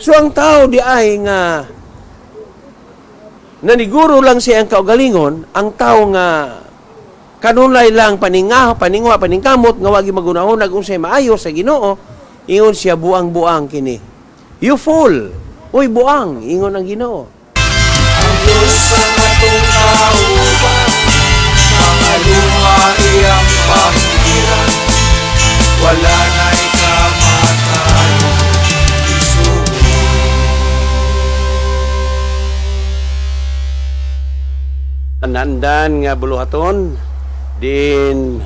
So ang tao di ay nga naniguro lang siya ang kaugalingon, ang tao nga kanunay lang paningkamot nga wagi magunahon kung siya maayo sa Ginoo, ingon siya buang-buang kini. You fool. Uy buang, ingon ang Ginoo. Ang Diyos sa natong kauban, makalunga iyang pangiran, wala na'y kamatayon, isugo. Anandan nga buluhaton, din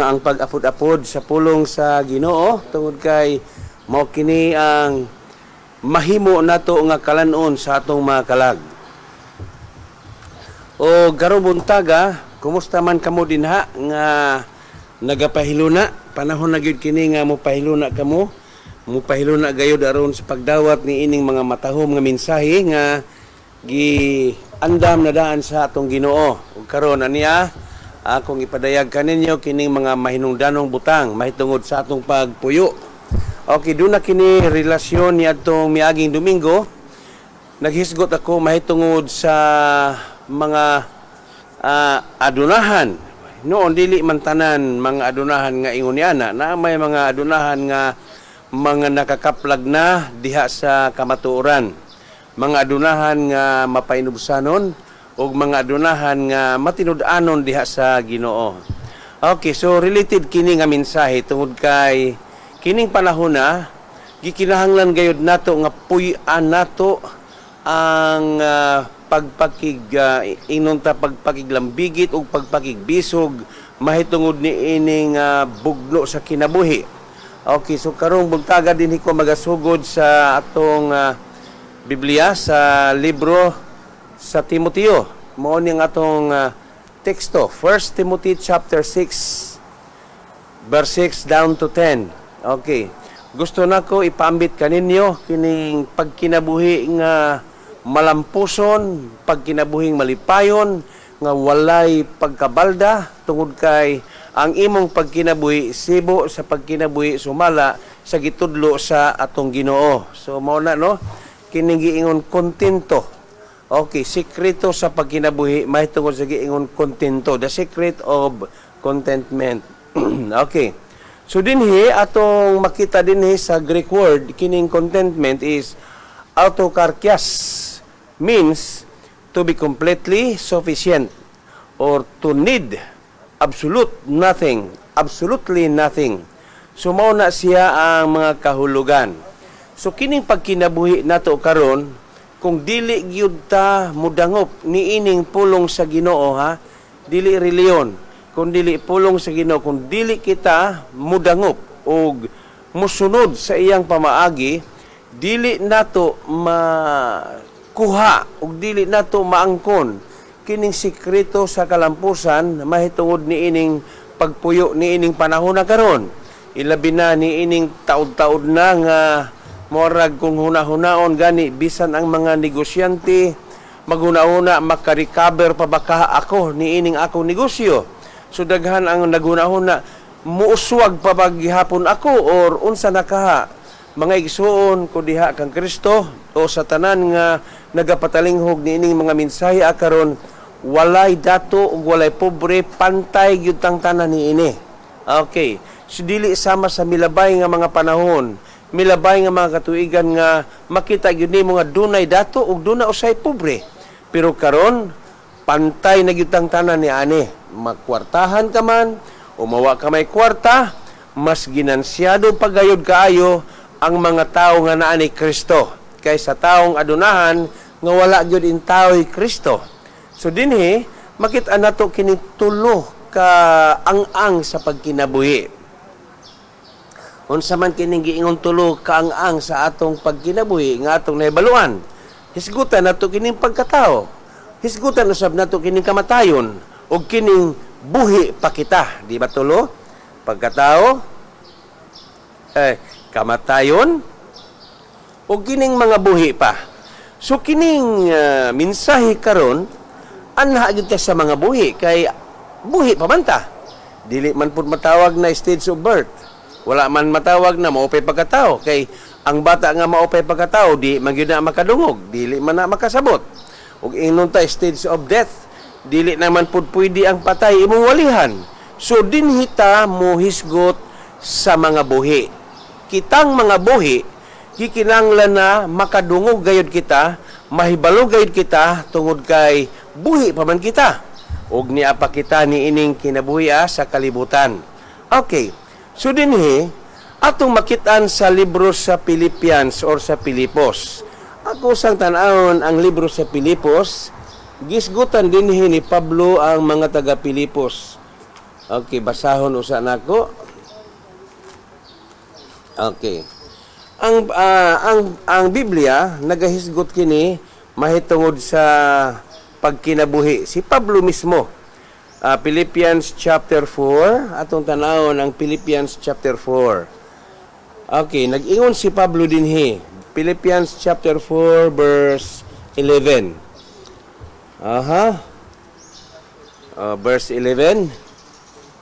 ang pag-apod-apod sa pulong sa Ginoo tungod kay mao kini ang mahimo nato nga kalanon sa atong mga kalag. O garo buntaga, kumusta man kamo dinha nga nagapahiluna? Panahon na gyud kini nga mopahiluna kamo. Mopahiluna gayud aron sa pagdawat ni ining mga matahom nga mensahe nga giandam na daan sa atong Ginoo. Ug karon aniya akong ipadayag kaninyo kining mga mahinungdanong butang mahitungod sa atong pagpuyo. Okay, doon na kini relasyon ni atong miaging Domingo. Naghisgot ako mahitungod sa mga adunahan. Noon dili man tanan mga adunahan nga ingon ni ana, na may mga adunahan nga mga nakakaplag na diha sa kamatuoran. Mga adunahan nga mapainubsanon o mga adunahan nga matinud-anon diha sa Ginoo. Okay, so related kini nga mensahe tungod kay kining panahon na gikinahanglan gayud nato nga puy-an nato ang pagpakiglambigit o pagpakigbisog mahitungod ni ining bugno sa kinabuhi. Okay, so karong buntaga din ko magasugod sa atong Biblia sa libro sa Timoteo. Mao ni ang atong teksto, 1 Timothy chapter 6 verse 6 down to 10. Okay. Gusto nako ipaambit kaninyo kining pagkinabuhi nga malampuson, pagkinabuhing malipayon, nga walay pagkabalda tungod kay ang imong pagkinabuhi sibo sa pagkinabuhi sumala sa gitudlo sa atong Ginoo. So mao na no, kining giingon kontento. Okay, sikreto sa pagkinabuhi mahitungod sa giingon kontento, the secret of contentment. Okay. So dinhi atong makita dinhi sa Greek word kining contentment is autokarkias, means to be completely sufficient or to need absolutely nothing. So mao na siya ang mga kahulugan. So kining pagkinabuhi nato karon, kung dili gyud ta mudangop niining pulong sa Ginoo ha, dili reliyon, kung dili pulong sa Ginoo, kung dili kita mudangop og musunod sa iyang pamaagi, dili nato makuha og dili nato maangkon kining sikreto sa kalampusan mahitungod niining pagpuyo niining panahon na karon. Ilabi na niining taud-taud na nga morag kung hunahunaon gani bisan ang mga negosyante maghuna-huna maka-recover pa baka ako niining akong negosyo. So daghan ang naghuna-huna muuswag pa baghihapon ako or unsa nakaha mga igsuon ko diha kang Kristo o sa tanan nga nagapatalinghog niining mga mensahe karon walay dato ug walay pobre, pantay gyud tang tanan niini. Okay, so dili sama sa milabay nga mga panahon, milabay nga mga katuigan nga makita gyud nimo nga dunay dato ug dunay usay pobre. Pero karon pantay na gyud tang tanan ni ani. Magkwartahan ka man o mawa ka may kwarta, mas ginansyado pagayod kaayo ang mga tao nga naa ni Kristo kaysa taong adunahan nga wala gyud in tao'y Kristo. So dinhi makita nato kini tulo ka ang-ang sa pagkinabuhi. Unsa man kining giingon tulo ka ang-ang sa atong pagkinabuhi nga atong nahibaluan, hisgutan nato kining pagkatao, hisgutan usab nato kining kamatayon o kining buhi pa kita, di ba tulo? Pagkatao, kamatayon, o kining mga buhi pa. So kining mensahe karon anha gyud ta sa mga buhi kay buhi pa man ta. Dili man pud matawag na stage of birth. Wala man matawag na maupay pagkatao kay Ang bata nga maupay pagkatao, di man gyud na makadungog, dili man na makasabot. Ug ingon ta stage of death, dili naman pud pwede ang patay imong walihan. So dinhita mo hisgot sa mga buhi. Kitang mga buhi, gikinanglan na makadungog gayud kita, mahibalo gayud kita tungod kay buhi pa man kita. Ug niya pa kita ni ining kinabuhi sa kalibutan. Okay. So dinhi atong makitaan sa libro sa Philippians or sa Pilipos. Ako sang tan-awon ang libro sa Pilipos, gisgutan dinhi ni Pablo ang mga taga Pilipos. Okay, basahon usa nako. Okay. Ang Biblia nagahisgot kini mahitungod sa pagkinabuhi. Si Pablo mismo. Philippians chapter 4, atong tanawon ang Philippians chapter 4. Okay, nag-ingon si Pablo dinhi. Philippians chapter 4 verse 11. Verse 11.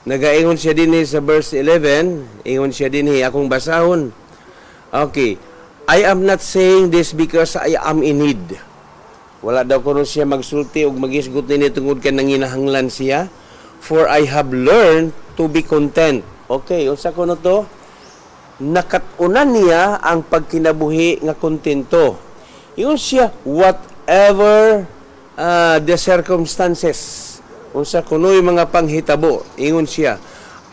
Nagaingon siya dinhi sa verse 11. Ingon siya dinhi akong basahon. Okay. I am not saying this because I am in need. Wala daw kuno siya magsulti og magisgot ni tungod kay nanginahanglan siya. For I have learned to be content. Okay, unsa kuno to? Nakatunan niya ang pagkinabuhi nga kontento. Ingon siya, whatever the circumstances. Unsa kuno'y mga panghitabo. Ingon siya,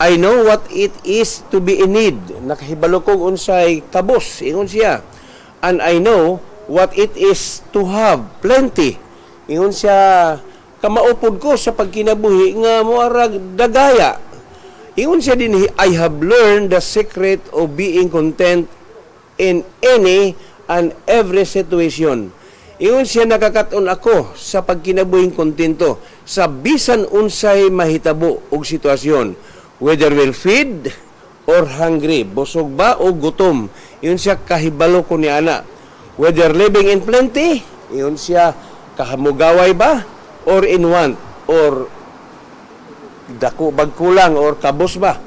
I know what it is to be in need. Nakahibalo kong unsay kabos. Ingon siya. And I know what it is to have plenty. Ingon siya, kamaupod ko sa pagkinabuhi nga moarag dagaya. Ingon siya din, I have learned the secret of being content in any and every situation. Ingon siya, nakakaton ako sa pagkinabuhing kontento sa bisan unsay mahitabo og sitwasyon. Whether will feed or hungry, busog ba o gutom. Ingon siya, kahibalo ko ni ana. Whether living in plenty, ingon siya, kahamugaway ba or in want or dako bagkulang or kabos ba.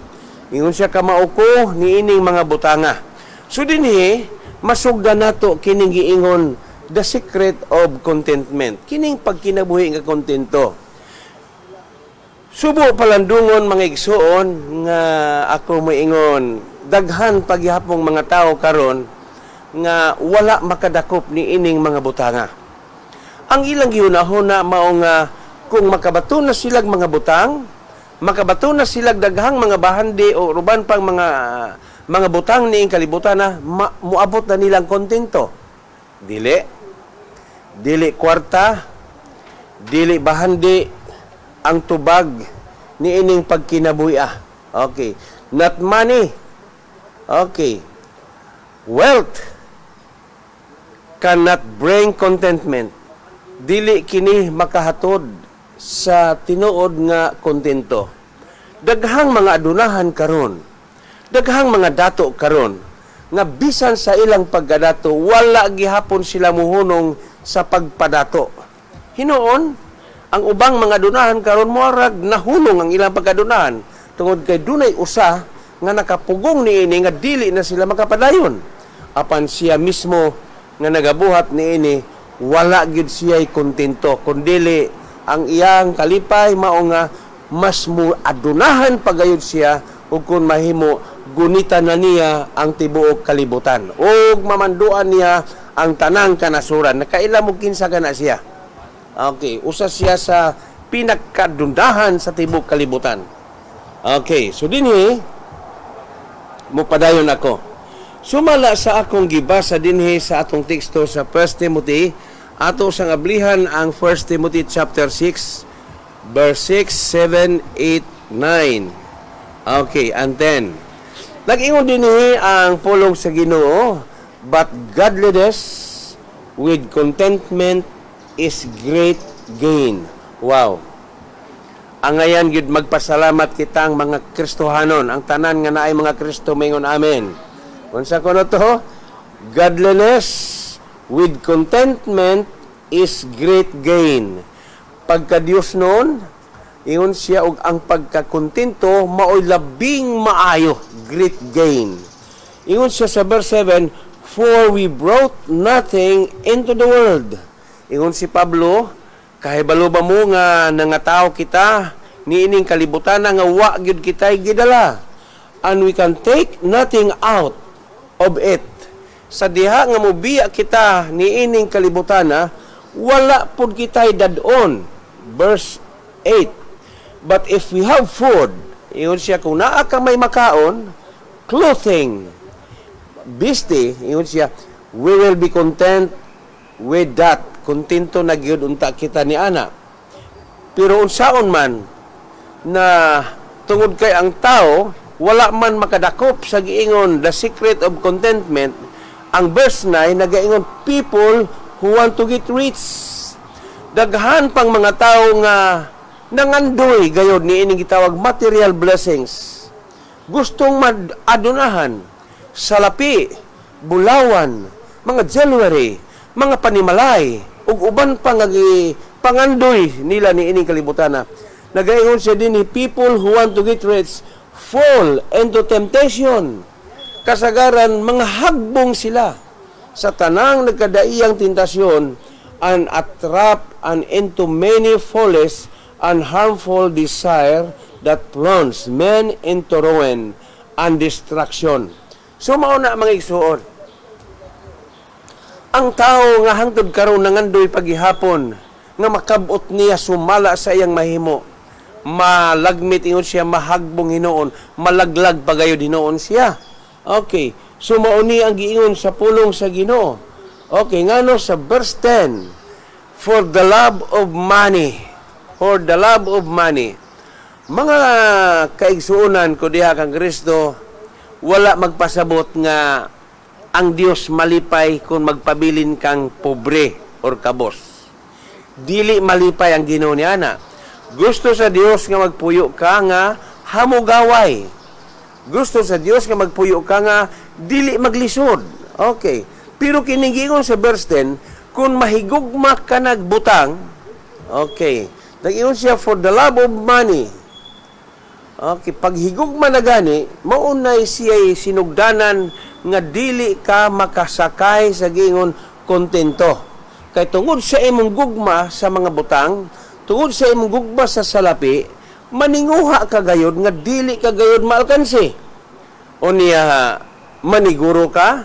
Ingon siya kamauko ni ining mga butanga. So dinhi masugdan nato kining giingon the secret of contentment. Kining pagkinabuhi nga kontento. Subo palandungon mga igsuon nga ako moingon daghan paghihapong mga tao karon nga wala makadakop ni ining mga butanga. Ang ilang gihunahuna mao nga kung makabato na silag mga butang, makabato na silag daghang mga bahandi o ruban pang mga butang niing kalibutan na muabot na nilang kontento. Dili kwarta, dili bahandi ang tubag ni ining pagkinabuhi. Okay. Not money. Okay. Wealth cannot bring contentment. Dili kini makahatod sa tinuod nga kontento. Daghang mga adunahan karon, daghang mga dato karon nga bisan sa ilang pagkadato wala gihapon sila muhunong sa pagpadato. Hinuon ang ubang mga adunahan karon moarag nahunong ang ilang pagkadunahan tungod kay dunay usa nga nakapugong niini nga dili na sila makapadayon. Apan siya mismo nga nagabuhat niini wala gyud siya'y kontento kundili ang iyang kalipay mao nga mas adunahan pagayod siya ug kun mahimo gunitan na niya ang tibuok kalibutan ug mamanduan niya ang tanang kanasuran. Nakaila mo kinsa kana siya. Okay, usa siya sa pinakadundahan sa tibuok kalibutan. Okay, so dinhi mupadayon ako. Sumala sa akong gibasa dinhi sa atong teksto sa 1 Timothy. Ato sang ablihan ang 1 Timothy chapter 6 verse 6, 7, 8, 9. Okay, and 10. Nag-ingon dinhi ang pulong sa Ginoo, but godliness with contentment is great gain. Wow. Ang ngayon gyud magpasalamat kitang mga Kristohanon, ang tanan nga naay mga Kristo mingon amen. Unsa kuno to? Godliness with contentment is great gain. Pagka Dios noon, ingon siya og ang pagkakontento maoy labing maayo, great gain. Ingon siya sa verse 7, For we brought nothing into the world. Ingon si Pablo, kahibalo ba mo nga nangatao kita, niining kalibutan nga wa gyud kitay gidala. And we can take nothing out of it. Sa diha nga mobiya kita niining kalibutan, wala pud kitay dadon. Verse 8. But if we have food, ingon siya, kung naa ka may makaon, clothing, biste, ingon siya, we will be content with that. Kontento na gyud unta kita ni ana. Pero unsaon man na tungod kay ang tao wala man makadakop sa giingon the secret of contentment, ang verse 9 nagaingon people who want to get rich. Daghan pang mga tao nga nangandoy gayod ni ining gitawag material blessings. Gustong adunahan, salapi, bulawan, mga jewelry, mga panimalay, ug uban pa nga pangandoy nila ni ining kalibutan. Nagaingon siya din people who want to get rich fall into temptation. Kasagaran, mga hagbong sila sa tanang nagkadaiyang tentasyon and attrapped and into many foolish and harmful desire that plunge men into ruin and destruction. So, mauna mga igsuon. Ang tao nga hangtod karon nangandoy paghihapon nga makabot niya sumala sa iyang mahimo. Malagmit ingon siya, mahagbong hinoon, malaglag pagayod hinoon siya. Okay, so mauni ang giingon sa pulong sa Ginoo. Okay, ngano sa verse 10, for the love of money, mga kaigsuonan ko diha kang Kristo, wala magpasabot nga ang Dios malipay kung magpabilin kang pobre or kabos. Dili malipay ang Ginoo ni ana. Gusto sa Dios nga magpuyo ka nga hamugaway. Gusto sa Dios nga magpuyo ka nga dili maglisod. Okay. Pero kiningingon sa verse 10, kung mahigugma ka nagbutang, okay. Nag-ingon siya for the love of money. Okay, pag higugma na gani, maunay siya sinugdanan nga dili ka makasakay sa gingon kontento. Kay tungod sa imong gugma sa mga butang, tungod sa imong gugma sa salapi, maninguha ka gayod nga dili ka gayod maalkansi. O niya maniguro ka,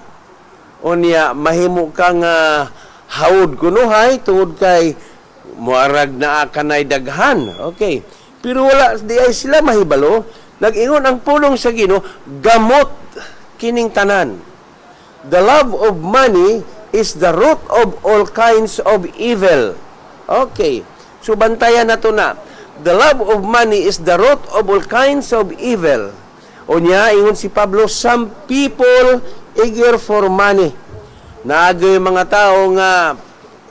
o niya mahimo ka nga hawod kunuhay tungod kay muarag na kanay daghan. Okay. Pero wala di ay sila mahibalo, nag-ingon ang pulong sa Ginoo, gamot kining tanan. The love of money is the root of all kinds of evil. Okay. So, bantayan na to na. The love of money is the root of all kinds of evil. O niya, ingon si Pablo, some people eager for money. Naagay mga tao nga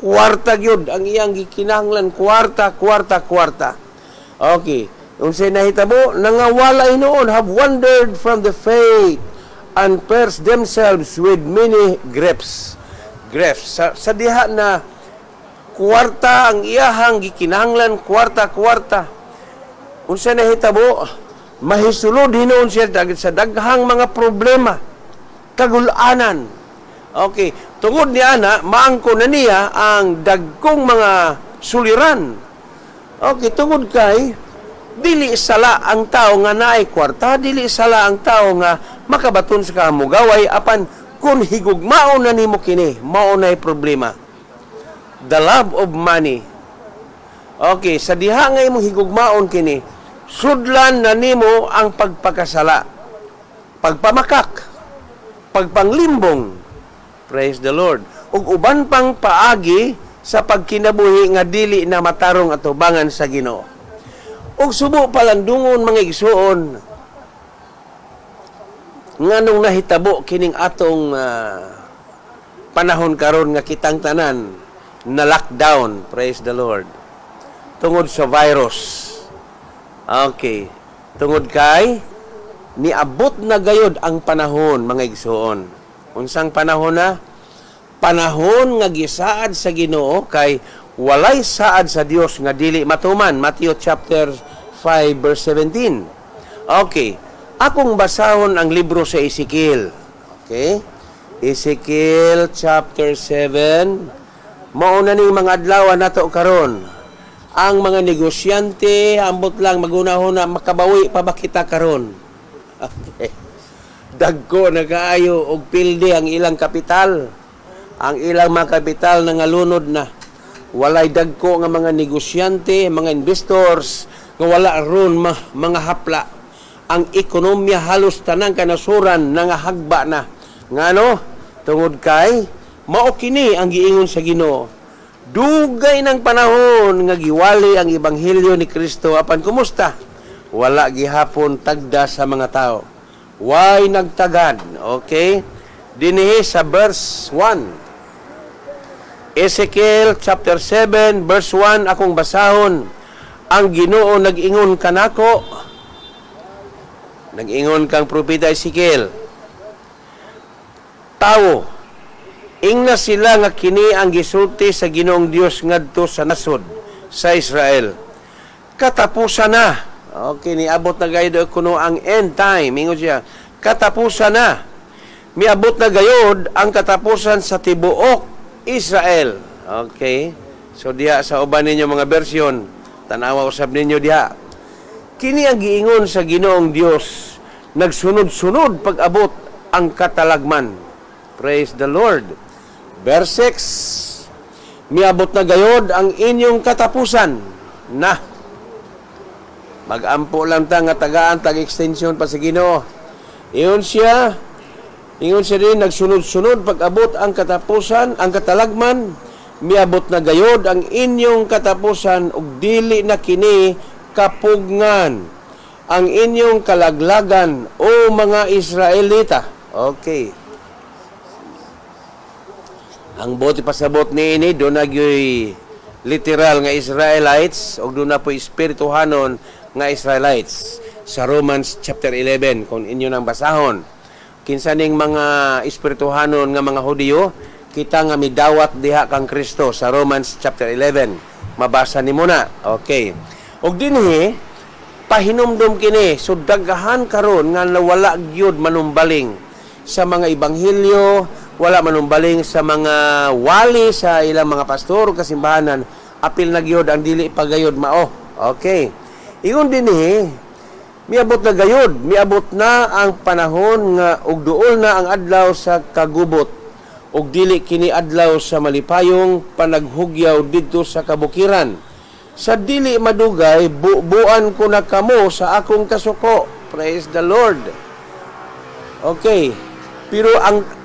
kwarta gyud ang iyang gikinahanglan, kwarta. Okay. Unsay nahitabo, nangawalay noon, have wandered from the faith and pierced themselves with many grapes. Sa diha na kwarta ang iyahang gikinahanglan, kwarta. Unsa nahitabo, mahisulod hinuon siya sa daghang mga problema, kagulanan. Okay, tungod ni ana maangko na niya ang dagkong mga suliran. Okay, tungod kay dili sala ang tao nga naay kwarta, dili sala ang tao nga makabaton sa kamugaway apan kun higugmaon na nimo kini, mao nay problema. The love of money. Okay, sa diha nga imong higugmaon kini, sudlan na nimo ang pagpakasala, pagpamakak, pagpanglimbong. Praise the Lord. Ug uban pang paagi sa pagkinabuhi nga dili na matarong atubangan sa Ginoo. Ug subo palandungon mga igsuon nganong nahitabo kining atong panahon karon nga kitang tanan na lockdown, praise the Lord, tungod sa virus. Okay, tungod kay niabot na gayod ang panahon mga igsuon. Unsang panahon na? Panahon nga gisaad sa Ginoo kay walay saad sa Dios nga dili matuman. Matthew chapter 5 verse 17. Okay, akong basahon ang libro sa Ezekiel. Okay? Ezekiel chapter 7. Mauna ning mga adlaw nato karon. Ang mga negosyante ambot lang magunahon na makabawi pa ba kita karon. Okay. Dagko nagaayo og pilde ang ilang kapital. Ang ilang mga kapital nangalunod na. Walay dagko nga mga negosyante, mga investors nga wala ron mga hapla. Ang ekonomiya halos tanang kanasuran nangahagba na. Ngano? Tungod kay mao kini ang giingon sa Ginoo. Dugay ng panahon nga giwali ang ebanghelyo ni Kristo apan kumusta? Wala gihapon tagda sa mga tao. Why nagtagad? Okay? Dinhi sa verse 1. Ezekiel chapter 7 verse 1 akong basahon. Ang Ginoo nag-ingon kanako. Nag-ingon kang propeta Ezekiel. Tao, ingna sila nga kini ang gisulti sa Ginoong Dios ngadto sa nasod sa Israel. Katapusan na. Okay, niabot na gayud kuno ang end time. Ingon siya, katapusan na. Miabot na gayud ang katapusan sa tibuok Israel. Okay. So diha sa uban ninyo mga bersyon, tanawa usab ninyo diha. Kini ang giingon sa Ginoong Dios, nagsunod-sunod pag-abot ang katalagman. Praise the Lord. Verse 6. Miabot na gayod ang inyong katapusan na. Mag-ampo lang ta nga tagaan tag-extension pa sa Ginoo. Ingon siya rin, nagsunod-sunod pag-abot ang katapusan, ang katalagman, miabot na gayod ang inyong katapusan ug dili na kini kapugngan ang inyong kalaglagan o mga Israelita. Okay. Ang bote pasabot ni ini do nagyoy literal nga Israelites ug do na po espirituhanon nga Israelites sa Romans chapter 11 kung inyo nang basahon. Kinsa ning mga espirituhanon nga mga Hudiyo, kita nga midawat diha kang Kristo sa Romans chapter 11. Mabasa nimo na. Okay. Og dinhi pahinumdom kini so daghan karon nga nawala gyud manumbaling sa mga ebanghelyo, wala manumbaling sa mga wali sa ilang mga pastor kasimbahanan, apil na gyud ang dili pagayod mao. Okay. Ingon dinhi miabot na gayod, miabot na ang panahon nga ug duol na ang adlaw sa kagubot ug dili kini adlaw sa malipayong panaghugyaw didto sa kabukiran. Sa dili madugay, buan ko na kamo sa akong kasuko. Praise the Lord. Okay. Pero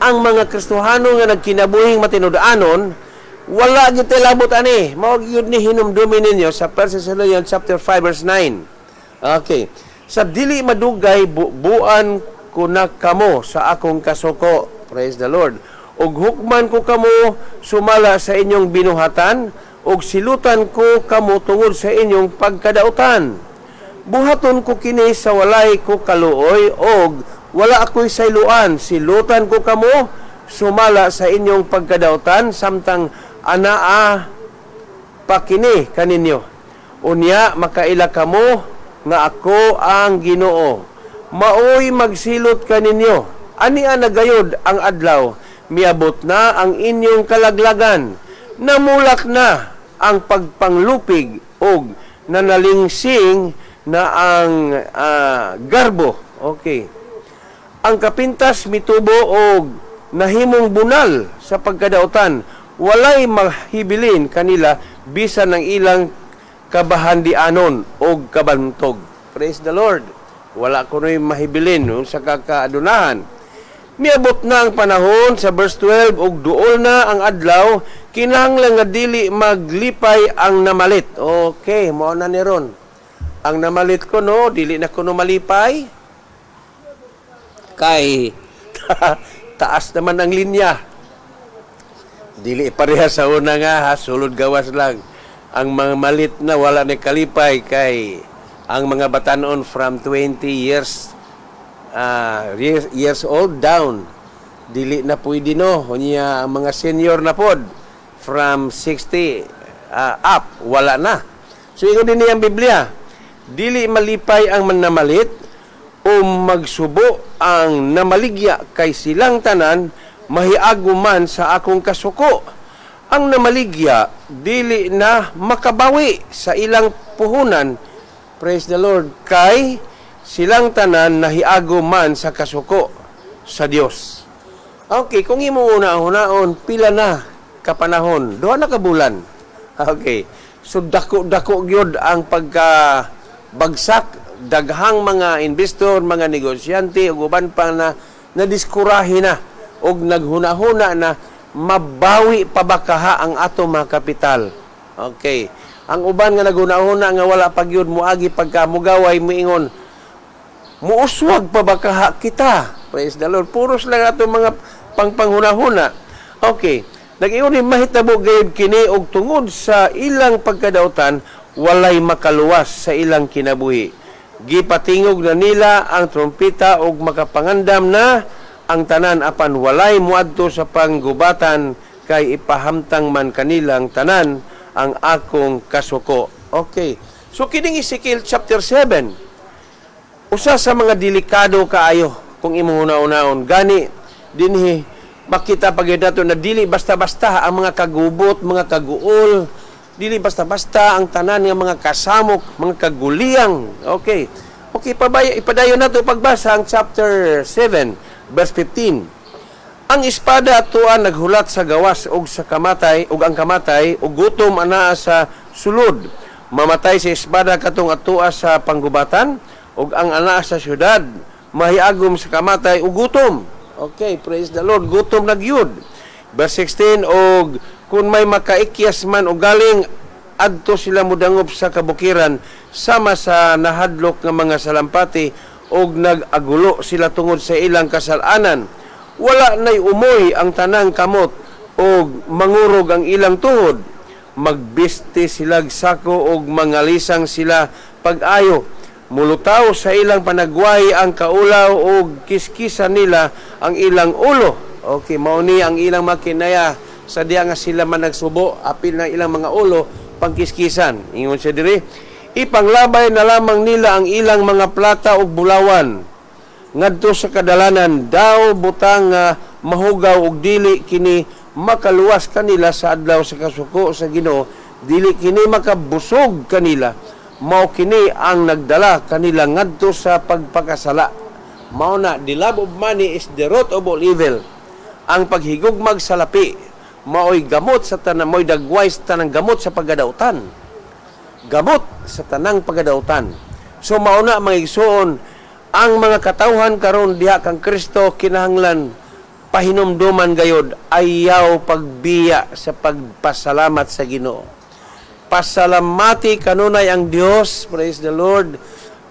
ang mga Kristohano nga nagkinabuhing matinud-anon, wala gyud labot ani. Mao gyud ni hinumdumi ninyo sa 1 Thessalonians chapter 5 verse 9. Okay. Sa dili madugay, buan ko na kamo sa akong kasuko. Praise the Lord. Og hukman ko kamo sumala sa inyong binuhatan, og silutan ko kamo tungod sa inyong pagkadautan. Buhaton ko kini sa walay ko kaluoy, og wala ako'y sayluan. Silutan ko kamo sumala sa inyong pagkadautan, samtang anaa pakini kaninyo. Unya, makaila kamo nga ako ang Ginoo. Maoy magsilot kaninyo. Ani nagayod ang adlaw, miabot na ang inyong kalaglagan. Namulak na ang pagpanglupig og nanalingsing na ang garbo. Okay. Ang kapintas mitubo og nahimong bunal sa pagkadautan. Walay mahibilin kanila bisan ng ilang kabahandianon o kabantog. Praise the Lord. Wala ko rin mahibilin sa kakaadunahan. Miabot na ang panahon sa verse 12 og duol na ang adlaw, kinahanglan nga dili maglipay ang namalit. Okay, mao na ni ron. Ang namalit ko no, dili na kuno malipay. Kay taas naman ang linya. Dili pareha sa una nga, sulod gawas lang. Ang mga malit na wala ni kalipay kay ang mga batanon from 20 years old down dili na pwede no unya ang mga senior na pod from 60 up wala na. So ingon din ang Biblia, dili malipay ang manamalit o magsubo ang namaligya kay silang tanan mahiago man sa akong kasuko. Ang namaligya, dili na makabawi sa ilang puhunan. Praise the Lord. Kay silang tanan nahiago man sa kasuko sa Dios. Okay, kung imo una-unaon, pila na kapanahon? 2 na kabulan. Okay. So dako-dako gyud ang pagkabagsak, daghang mga investor, mga negosyante ug uban pa na nadiskurahi na og naghuna-huna na mabawi pa ba kaha ang ato mga kapital. Okay. Ang uban nga naghuna-huna nga wala pa gyud moagi pagka mugaway moingon muuswag pa ba kaha kita. Praise the Lord. Puros lang ato mga pangpanghuna-huna. Okay. Nag-ingon ni mahitabo gayud kini og tungod sa ilang pagkadautan walay makaluwas sa ilang kinabuhi. Gipatingog na nila ang trompeta og makapangandam na ang tanan apan walay muadto sa panggubatan kay ipahamtang man kanilang tanan ang akong kasuko. Okay. So kining Ezekiel chapter 7 usa sa mga delikado kaayo kung imong una-unaon gani dinhi makita pagdato na dili basta-basta ang mga kagubot, mga kaguol, dili basta-basta ang tanan nga mga kasamok, mga kaguliyang. Okay. Okay, ipadayon nato pagbasa ang chapter 7, verse 15. Ang espada atuan naghulat sa gawas og sa kamatay, ug ang kamatay ug gutom anaa sa sulod. Mamatay sa espada katong atua sa panggubatan ug ang anaa sa syudad mahiagom sa kamatay ug gutom. Okay, praise the Lord. Gutom na gyud. Verse 16, og kung may makaikyas man o galing, adto sila mudangop sa kabukiran, sama sa nahadlok ng mga salampati, og nag-agulo sila tungod sa ilang kasalanan. Wala na'y umoy ang tanang kamot, og mangurog ang ilang tuhod. Magbiste silag sako, og mangalisang sila pag-ayo. Mulutaw sa ilang panagway ang kaulaw o kiskisan nila ang ilang ulo. Okay, mauni ang ilang makinaya sa diya nga sila man nagsubo, apil na ilang mga ulo, pangkiskisan. Ingon siya diri, ipanglabay na lamang nila ang ilang mga plata o bulawan. Ngadto sa kadalanan, daw butang mahugaw og dili kini makaluwas kanila sa adlaw sa kasuko sa Ginoo, dili kini makabusog kanila. Mao kini ang nagdala kanila ngadto sa pagpakasala. Mao na, the love of money is the root of all evil. Ang paghigugmag sa lapi, mao'y gamot sa tanang, mao'y dagway sa tanang gamot sa pagadautan. Gamot sa tanang pagadautan. So mao na mga igsoon, ang mga katawhan karon diha kang Kristo kinahanglan pahinumduman gayod, ayaw pagbiya sa pagpasalamat sa Ginoo. Pasalamati kanunay ang Dios, praise the Lord.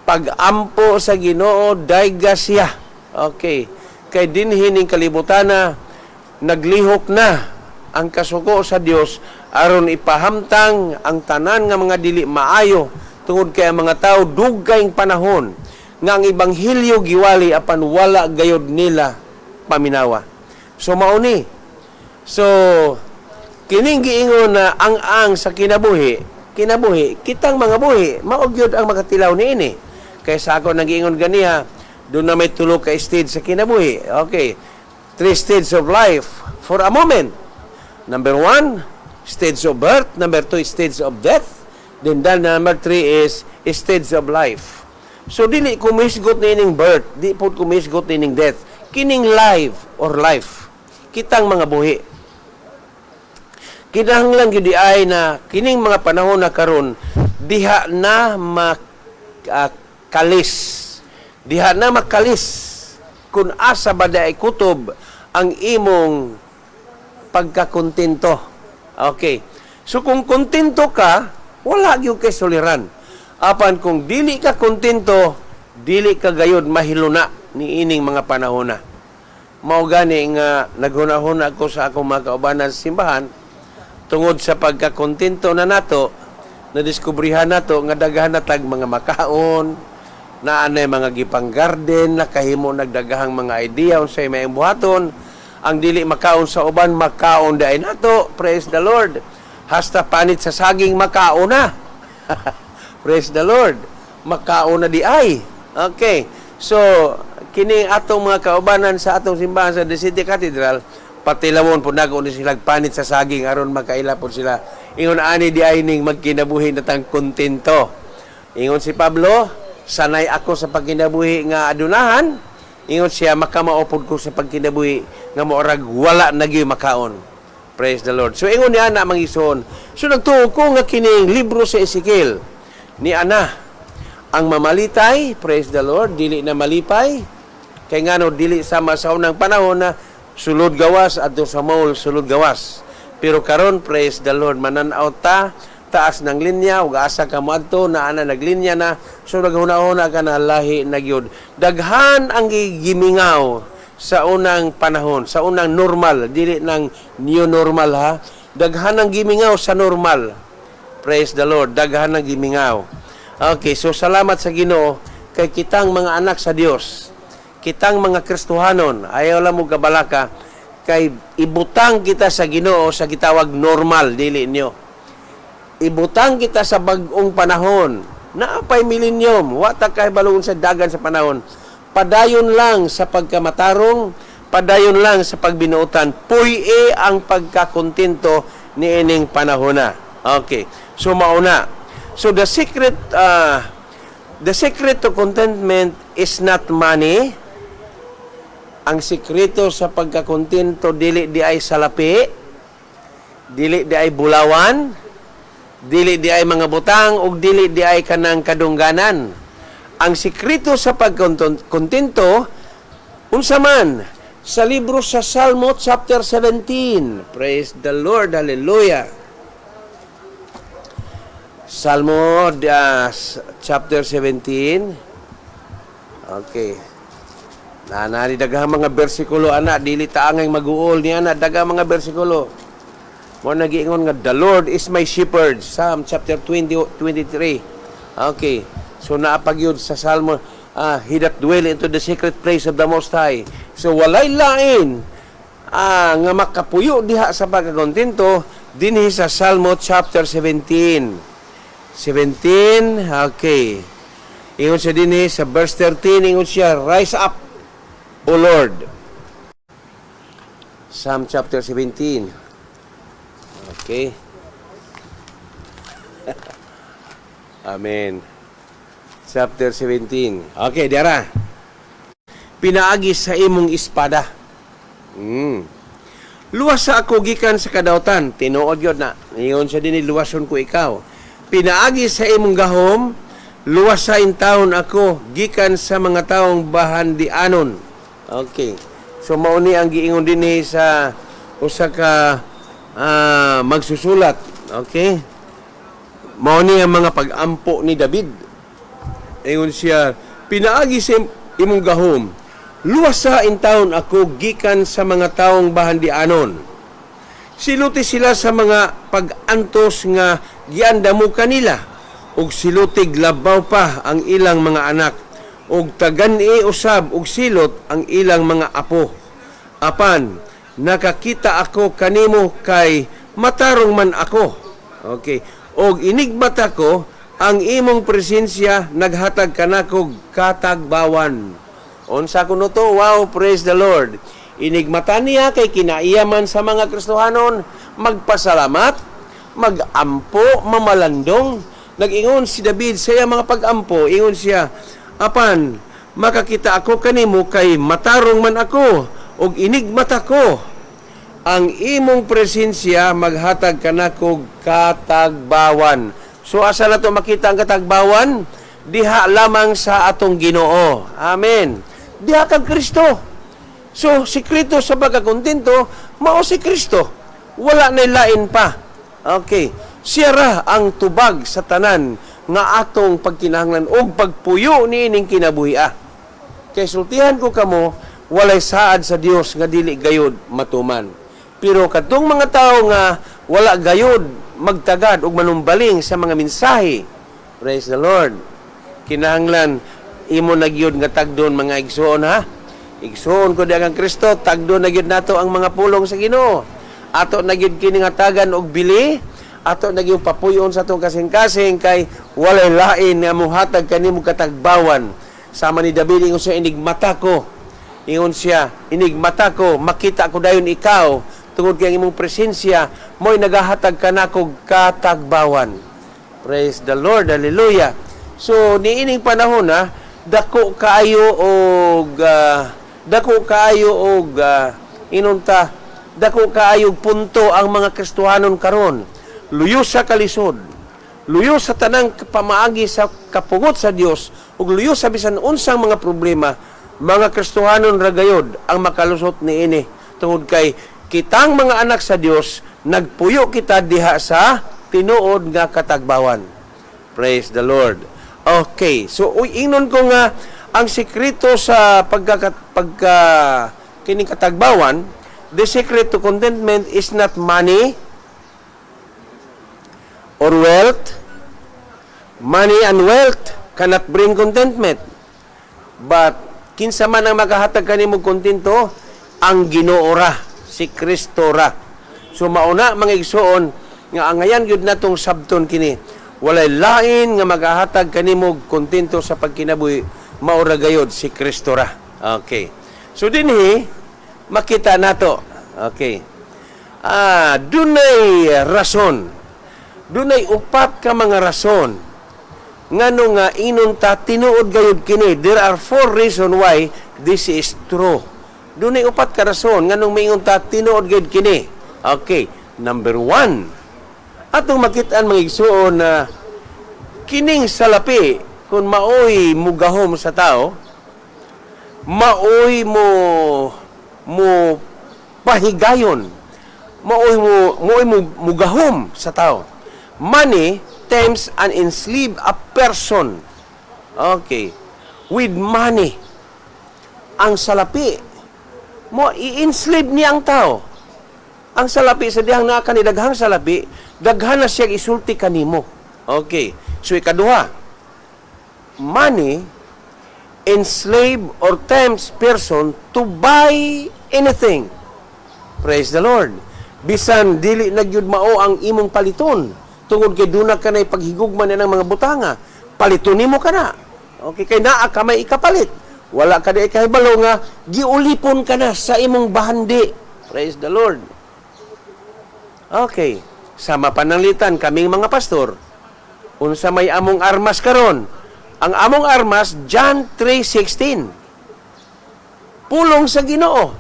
Pag-ampo sa Ginoo dayga siya. Okay. Kay dinhi ning kalibutana naglihok na ang kasuko sa Dios aron ipahamtang ang tanan nga mga dili maayo tungod kay ang mga tao dugayng panahon nga ang ebanghelyo giwali apan wala gayod nila paminawa. So mauni. So kining giingon na ang sa kinabuhi, kitang mga buhi, maugyod ang makatilaw niini. Kaysa ako nag-iingon ganiya, doon na may tulo ka stage sa kinabuhi. Okay, 3 stages of life for a moment. Number 1, stage of birth. Number 2, stage of death. Then number 3 is stage of life. So, dili kumisgot na ining birth, di po kumisgot na ining death. Kining life or life. Kitang mga buhi. Kinahanglan gyud ay na kining mga panahon na karon diha na makalis. Diha na makalis kung asa ba ay kutob ang imong pagkakontento. Okay. So kung kontento ka, wala gyud kay suliran. Apan kung dili ka kontento, dili ka gayud mahiluna ni ining mga panahon na. Mao gani nga naghuna-huna ko sa akong mga kaubanan sa simbahan tungod sa pagkakontento na nato, nadiskubrihan nato nga daghan na tag mga makaon, na anay mga gipang garden, nakahimo nagdagahang mga idea unsay may buhaton, ang dili makaon sa uban makaon dai nato, praise the Lord. Hasta panit sa saging makaon na. Praise the Lord. Makaon na di ay. Okay. So, kini atong mga kaubanan sa atong simbahan sa The City Cathedral, patilawon po nago ni sila panit sa saging aron makaila po sila. Ingon ani di ay ning magkinabuhi natang kontento. Ingon si Pablo, sanay ako sa pagkinabuhi nga adunahan. Ingon siya, makamaopod ko sa pagkinabuhi nga moorag wala na gyud makaon. Praise the Lord. So ingon niya na mangison. So nagtuo ko nga kining libro sa Ezekiel ni ana ang mamalitay, praise the Lord, dili na malipay. Kay ngano dili sama sa unang panahon na sulod gawas adto sa mall sulod gawas. Pero karon praise the Lord, manan-aw ta taas ng linya ug asa ka moadto na ana naglinya na, so naghuna-huna ka na lahi na gyud. Daghan ang gimingaw sa unang panahon, sa unang normal, dili ng new normal ha. Daghan ang gimingaw sa normal. Praise the Lord, daghan ang gimingaw. Okay, so salamat sa Ginoo kay kitang mga anak sa Dios. Kitang mga Kristohanon, ayaw lang mo gabalaka kay ibutang kita sa Ginoo sa gitawag normal, dili nyo. Ibutang kita sa bag-ong panahon. Naapay milenyum, wa ta kay balungon sa dagan sa panahon. Padayon lang sa pagkamatarong, padayon lang sa pagbinuotan. Puy-e ang pagkakontento ni ining panahon na. Okay. So mauna. So the secret to contentment is not money. Ang sikreto sa pagkakontento dili di ay salapi, dili di ay bulawan, dili di ay mga butang ug dili di ay kanang kadungganan. Ang sikreto sa pagkontento unsa man sa libro sa Salmo chapter 17. Praise the Lord, hallelujah. Salmo chapter 17. Okay. Nari daghang mga bersikulo ana, dili ta angay mag-uol ni ana, daghang mga bersikulo. Mo nagiingon nga the Lord is my shepherd, Psalm chapter 23. Okay. So naapagyod sa Salmo, he that dwell into the secret place of the Most High. So walay lain nga makapuyo diha sa pagkakontento dinhi sa Salmo chapter 17. 17, okay. Ingon siya dinhi sa verse 13, ingon siya, rise up, O Lord. Psalm chapter 17. Okay. Amen. Chapter 17. Okay, diara. Pinaagi sa imong espada. Luwas sa ako gikan sa kadautan. Tinuod yun na. Ngayon siya din luwason ko ikaw. Pinaagi sa imong gahom. Luwas sa intawon ako gikan sa mga taong bahandianon. Okay. So mauni ang giingon din sa usa ka magsusulat. Okay. Mauni ang mga pag-ampo ni David. Ingon siya, pinaagi sa imong gahom, luwas sa intawon ako gikan sa mga taong bahandianon. Siluti sila sa mga pag-antos nga giandamo kanila, ug silutig labaw pa ang ilang mga anak, ug tagan-i usab ug silot ang ilang mga apo. Apan, nakakita ako kanimo kay matarong man ako. Okay. Og inigbat ako, ang imong presensya naghatag kanako katagbawan. Unsa kuno to? Wow, praise the Lord. Inigmatan niya kay kinaiyaman sa mga Kristohanon magpasalamat, magampo, mamalandong. Nag-ingon si David sa mga pag-ampo, ingon siya, apan makakita ako kanimo kay matarong man ako og inigmat ako. Ang imong presensya maghatag kanako katagbawan. So asa na to makita ang katagbawan? Diha lamang sa atong Ginoo. Amen. Diha kang Kristo. So sikreto sa pagkakontento mao si Kristo. Wala na lain pa. Okay. Siya ra ang tubag sa tanan nga atong pagkinahanglan og pagpuyo niining kinabuhi. Kay sultihan ko kamo, walay saad sa Dios nga dili gayud matuman. Pero kadtong mga tawo nga wala gayud magtagad og manumbaling sa mga mensahe. Praise the Lord. Kinahanglan imo nagyud nga tagdon mga igsoon ha. Igsoon ko diha kang Kristo, tagdon nagyud nato ang mga pulong sa Ginoo. Ato nagyud kini nga tagan og bili, ato nagyud papuyon sa atong kasing-kasing kay walay lain nga mohatag kanimo katagbawan. Sama ni David ingon sa inigmata ko Ingon siya, inigmata ko, makita ko dayon ikaw, tungod kay imong presensya, mo'y nagahatag ka na kog katagbawan. Praise the Lord, hallelujah. So, niining panahon dako kaayo og inunta, dako kaayo punto ang mga Kristohanon karon. Luyo sa kalisod, luyo sa tanang pamaagi sa kapungot sa Dios, ug luyo sa bisan unsang mga problema, mga Kristohanon ragayod ang makalusot niini tungod kay kitang mga anak sa Dios nagpuyo kita diha sa tinuod nga katagbawan. Praise the Lord. Okay, so ingnon ko nga ang sekreto sa kining katagbawan, the secret to contentment is not money or wealth. Money and wealth cannot bring contentment. But kinsa man ang makahatag kanimo kontento, ang Ginoo ra, si Kristo ra. So mauna mga igsoon nga angayan gyud natong sabton kini. Walay lain nga makahatag kanimo kontento sa pagkinabuhi, mao ra gayud si Kristo ra. Okay. So dinhi makita nato. Okay. Dunay rason. Dunay upat ka mga rason ngano nga inunta tinuod gayud kini. There are 4 reasons why this is true. Dunay upat ka rason nganong maingunta tinuod gayud kini. Okay, number 1. Atong makit-an mga igsuon na kining salapi kung maoy mugahom sa tao, maoy mo pahigayon, maoy mo mugahom sa tao. Money tempts and enslave a person. Okay. With money. Ang salapi, mo i-enslave niya ang tao. Ang salapi, sa dihang naa ni daghang salapi, daghan na siya isulti kanimo. Okay. So, ikaduha, money enslave or tempts person to buy anything. Praise the Lord. Bisan dili nagyud mao ang imong paliton. Tungod kay duna ka na ipaghigugman ng mga butanga, paliton nimo ka na. Okay, kay naa ka may ikapalit. Wala ka na ikahibalo nga, giulipon ka na sa imong bahandi. Praise the Lord. Okay, sama pananglitan kaming mga pastor, unsa may among armas karon. Ang among armas, John 3:16. Pulong sa Ginoo.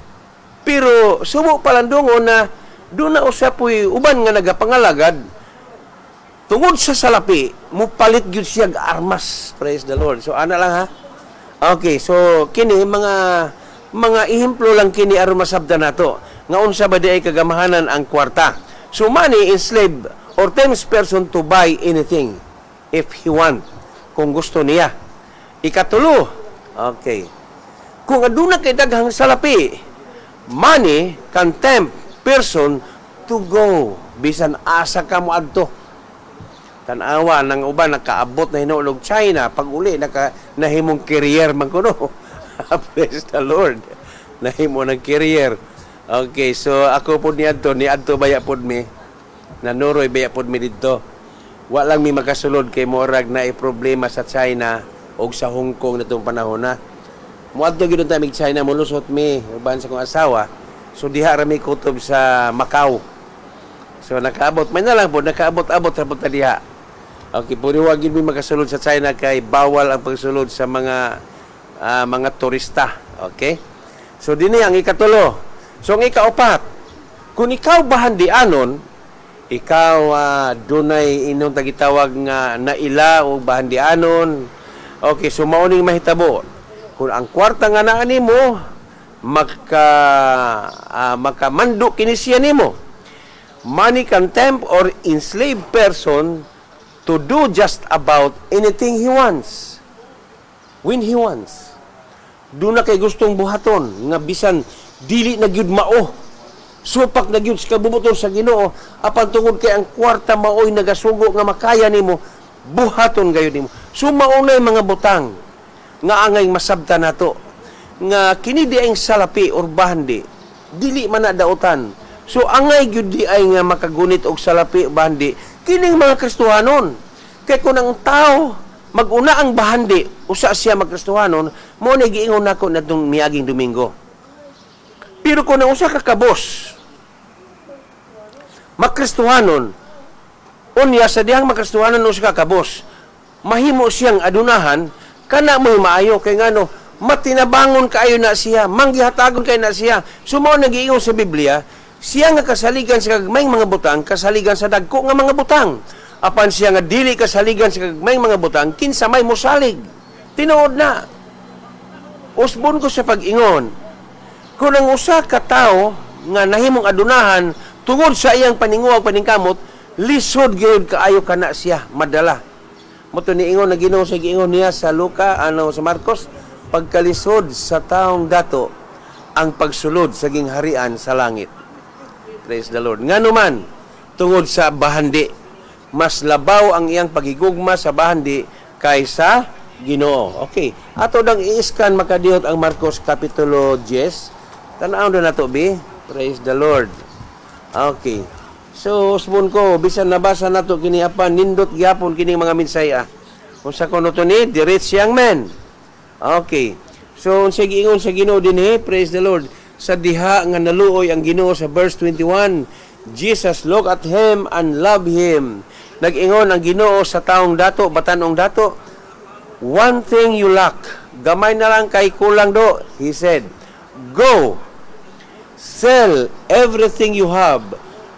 Pero subo palandungon na doon na usapoy uban nga nagapangalagad, tungod sa salapi, mupalit gyud siya armas. Praise the Lord. So ana lang ha. Okay, so kini mga ehemplo lang kini aron masabda nato nga unsa ba di ay kagamahanan ang kwarta. So money enslave or tempts person to buy anything if he want, kung gusto niya. Ikatulo, okay, kung aduna kay daghang salapi, money can tempt person to go bisan asa ka mo adto. Tanawa ng uban nakaabot na hinuulog China, pag uli nahimong career man kuno. Praise the Lord. Nahimo ng career. Okay, so ako po ni adto baya pod mi. Nanuroy baya pod mi didto. Wa lang mi makasulod kay morag na problema sa China o sa Hong Kong natong panahon na. Muadto gyud ta mig China mulusot mi uban sa kong asawa. So diha ra mi kutob sa Macau. So nakaabot man na lang po, nakaabot-abot ra pud ta diha. Okay, puri wa gyud mi makasulod sa China kay bawal ang pagsulod sa mga turista. Okay? So dinhi ang ikatulo. So ang ikaapat, kung ikaw bahandianon, ikaw dunay inyong tagitawag nga naila o bahandianon. Okay, so mauning mahitabo. Kung ang kwarta nga naa nimo makamando kini siya nimo. Money can tempt or enslave person to do just about anything he wants. When he wants. Doon na kay gustong buhaton nga bisan dili na gyud mao. Supak na gyud sa kabubuton sa Ginoo apan tungod kay ang kwarta maoy nagasugo nga makaya nimo, buhaton gayud nimo. So maunay mga butang nga angay masabta nato nga kini di ang salapi or bahandi dili man na dautan. So angay gyud di ay nga makagunit og salapi o bahandi kining mga Kristohanon. Kay kung ang tao maguna ang bahandi usa siya magkristohanon, mo na giingon nako natong miaging Domingo. Pero kung ang usa ka kabos magkristohanon, unya sa dihang magkristohanon usa ka kabos, mahimo siyang adunahan, kana mo'y maayo kay ngano matinabangon kaayo na siya, manggihatagon kayo na siya. Sumo nag-iingon sa Biblia, siya nga kasaligan sa kagmayng mga butang, kasaligan sa dagko nga mga butang. Apan siya nga dili kasaligan sa kagmayng mga butang, kinsa may mosalig. Tinuod na. Usbon ko sa pag-ingon, kung ang usa ka tawo nga nahimong adunahan tungod sa iyang paninguwag paningkamot, lisod gyud kaayo kana siya madala. Moto ni ingon na Ginoo sa giingon niya sa sa Marcos, pagkalisod sa taong dato ang pagsulod sa gingharian sa langit. Praise the Lord. Ngano man tungod sa bahandi, mas labaw ang iyang pagigugma sa bahandi kaysa Ginoo. Okay. Ato dang i-scan makadiyot ang Marcos Kapitulo 10. Tanaw na nato, bi. Praise the Lord. Okay. So, usbon ko, bisan nabasa nato kini apan, nindot gyapon kini mga minsaya. Kung sa kuno to ni, the rich young man. Okay. So, sa giingon sa Ginoo dinhi, praise the Lord. Sa diha nga naluoy ang Ginoo sa verse 21, Jesus look at him and love him. Nag-ingon ang Ginoo sa taong dato, batanong dato, one thing you lack, gamay na lang kay kulang do. He said, go, sell everything you have,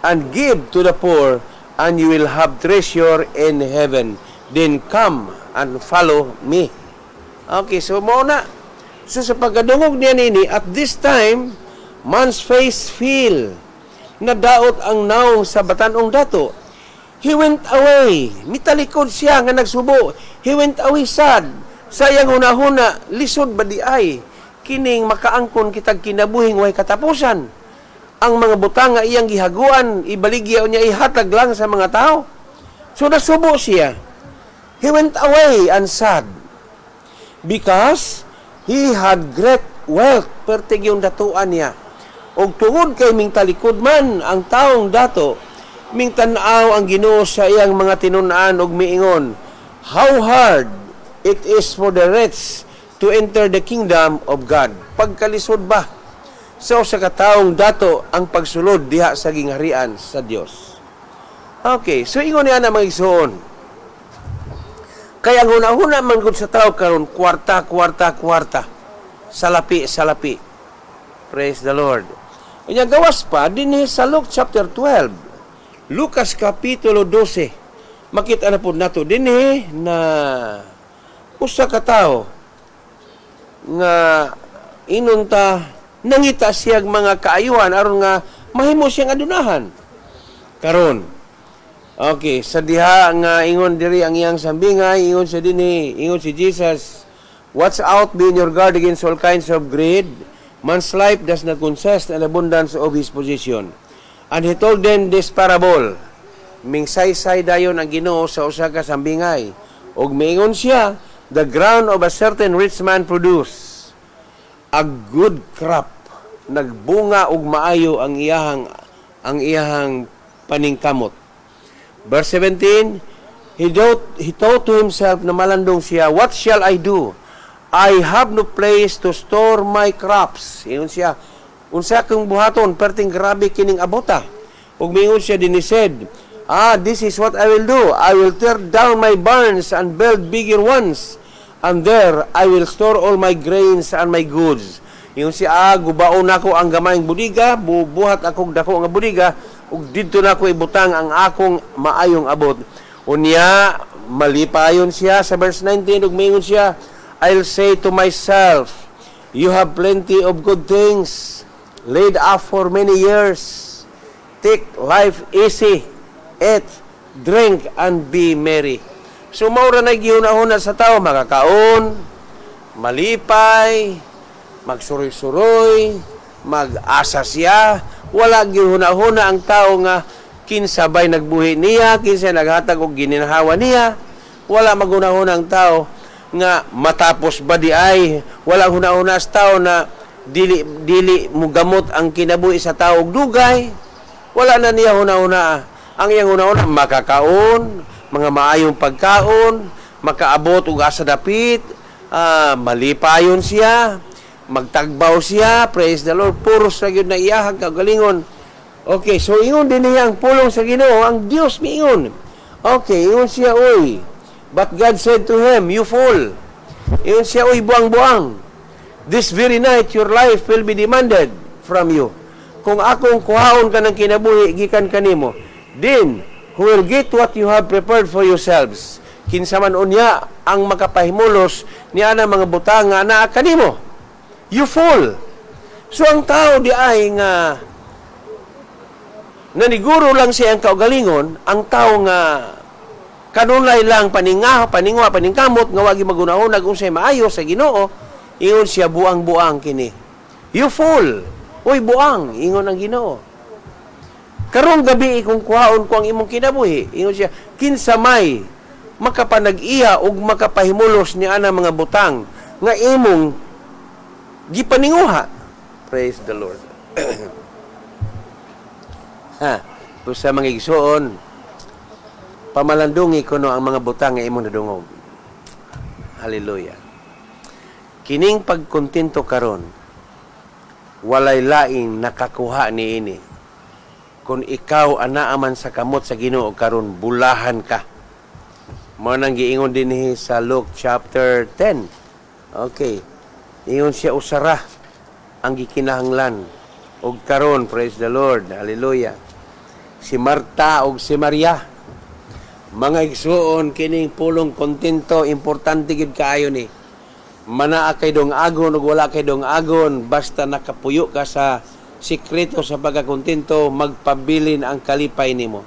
and give to the poor, and you will have treasure in heaven. Then come and follow me. Okay, so mo na. So sa pagkadungog niya nini, at this time, man's face fell. Nadaot ang naong sa batanong dato. He went away. Mitalikod siya nga nagsubo. He went away sad. Sayang hunahuna, lisod ba di ay? Kining makaangkon kitag kinabuhing way katapusan. Ang mga butang nga iyang gihaguan, ibaligya niya ihatag lang sa mga tao. So nasubo siya. He went away and sad. Because he had great wealth. Pertig yung datuan niya. Og tungod kay ming talikod man ang taong dato, ming tanaw ang Ginoo sa iyang mga tinun-an og miingon, how hard it is for the rich to enter the kingdom of God. Pagkalisod ba sa kataong dato ang pagsulod diha sa gingharian sa Dios. Okay, so ingon niya na mga igsoon. Kaya ang hunahuna man gud sa tao karon kwarta. Salapi. Praise the Lord. Unya gawas pa dinhi sa Luke chapter 12. Lucas Kapitulo 12. Makita na po nato dinhi na usa ka tawo nga inunta nangita siyang mga kaayuhan aron nga mahimo siyang adunahan. Karon. Okay, sa diha nga ingon diri ang iyang sambingay, ingon sa dinhi, ingon si Jesus, watch out, be on your guard against all kinds of greed. Man's life does not consist in abundance of his possession. And he told them this parable. Mingsaysay dayon ang Ginoo sa usa ka sambingay. Og miingon siya, the ground of a certain rich man produce a good crop. Nagbunga og maayo ang iyahang paningkamot. Verse 17, he thought to himself na malandong siya, what shall I do? I have no place to store my crops. Ingon siya, unsa akong buhaton, perting grabe kining abota. Ug miingon siya din, he said, this is what I will do. I will tear down my barns and build bigger ones. And there I will store all my grains and my goods. Ingon siya, gubaon nako ang gamayng budiga, bubuhat akong dako nga budiga, ug didto nako ibutang ang akong maayong abot. Unya, malipayon siya sa verse 19, ug miingon siya, I'll say to myself, you have plenty of good things laid up for many years. Take life easy, eat, drink, and be merry. So, maura na gihuna-huna sa tao, makakaon, malipay, magsuroy-suroy, mag-asa siya. Wala gihuna-huna ang tao nga kinsabay nagbuhi niya, kinsa naghatag og gininhawa niya. Wala maghuna-huna ang tao nga matapos ba di ay. Wala huna-huna sa tao na dili mo gamot ang kinabuhi sa tao og dugay. Wala na niya huna-huna. Ang iyang huna-huna makakaon, mga maayong pagkaon, makaabot og asa dapit, malipayon siya, magtagbaw siya, praise the Lord, puros na yun na iyahang kagalingon. Okay, so ingon din niya ang pulong sa Ginoo, ang Dios miingon. Okay, ingon siya, oy, but God said to him, you fool. Ingon siya, oy, buang-buang. This very night, your life will be demanded from you. Kung akong kuhaon ka ng kinabuhi, gikan kanimo, then, who will get what you have prepared for yourselves. Kinsa man unya ang makapahimulos niya na mga butang nga naa kanimo. You fool. So ang tao di ay nga naniguro lang siya ang kaugalingon, ang tao nga kanunay lang paningwa, paningkamot nga wagi magunahon unsay maayo sa Ginoo, ingon siya buang-buang kini. You fool. Oy buang, ingon ang Ginoo. Karong gabi kung kuhaon ko ang imong kinabuhi, ingon siya, kinsa may makapanag-iya ug makapahimulos ni ana mga butang nga imong gipaninguha. Praise the Lord. Sa mga igsoon, pamalandungi kuno ang mga butang nga imong nadungog. Hallelujah. Kining pagkontento karon, walay laing nakakuha niini. Kung ikaw anaa man sa kamot sa Ginoo karon, bulahan ka. Mao nang giingon dinhi sa Luke chapter 10. Okay. Ingon siya usara ang gikinahanglan. Og karon, praise the Lord. Hallelujah. Si Marta og si Maria. Mga igsuon kining pulong kontento, importante gid kaayo ni. Manaa kay dong agon ug wala kay dong agon, basta nakapuyo ka sa sikreto sa pagkakontento, magpabilin ang kalipay nimo.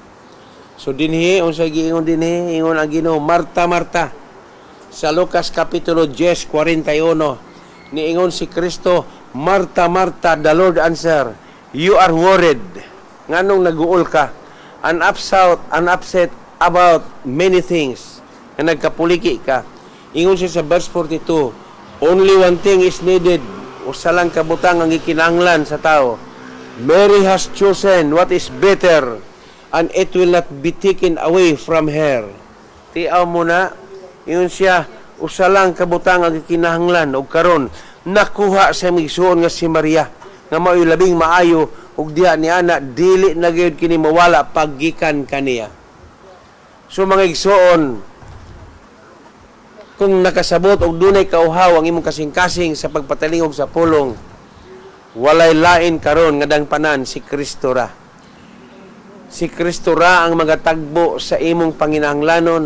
So dinhi unsa giingon dinhi, ingon ang Ginoo, Marta, Marta. Sa Lucas kapitulo 10:41, niingon si Kristo, Marta, Marta, the Lord answer, you are worried. Nganong naguol ka? And upset about many things. Na nagkapuliki ka. Ingon siya sa verse 42, only one thing is needed. Usa lang kabutang ang gikinahanglan sa tao. Mary has chosen what is better, and it will not be taken away from her. Tiaw mo na, yun siya, usa lang kabutang ang gikinahanglan, o karon nakuha sa migsuon nga si Maria, nga mao'y labing maayo, ug diha ni ana, dili na gyud kini mawala paggikan kaniya. So mga igsoon, kung nakasabot og dunay kauhaw ang imong kasing-kasing sa pagpatalingog sa pulong, walay lain karon nga dangpanan si Kristo ra. Si Kristo ra ang magatagbo sa imong panginahanglanon,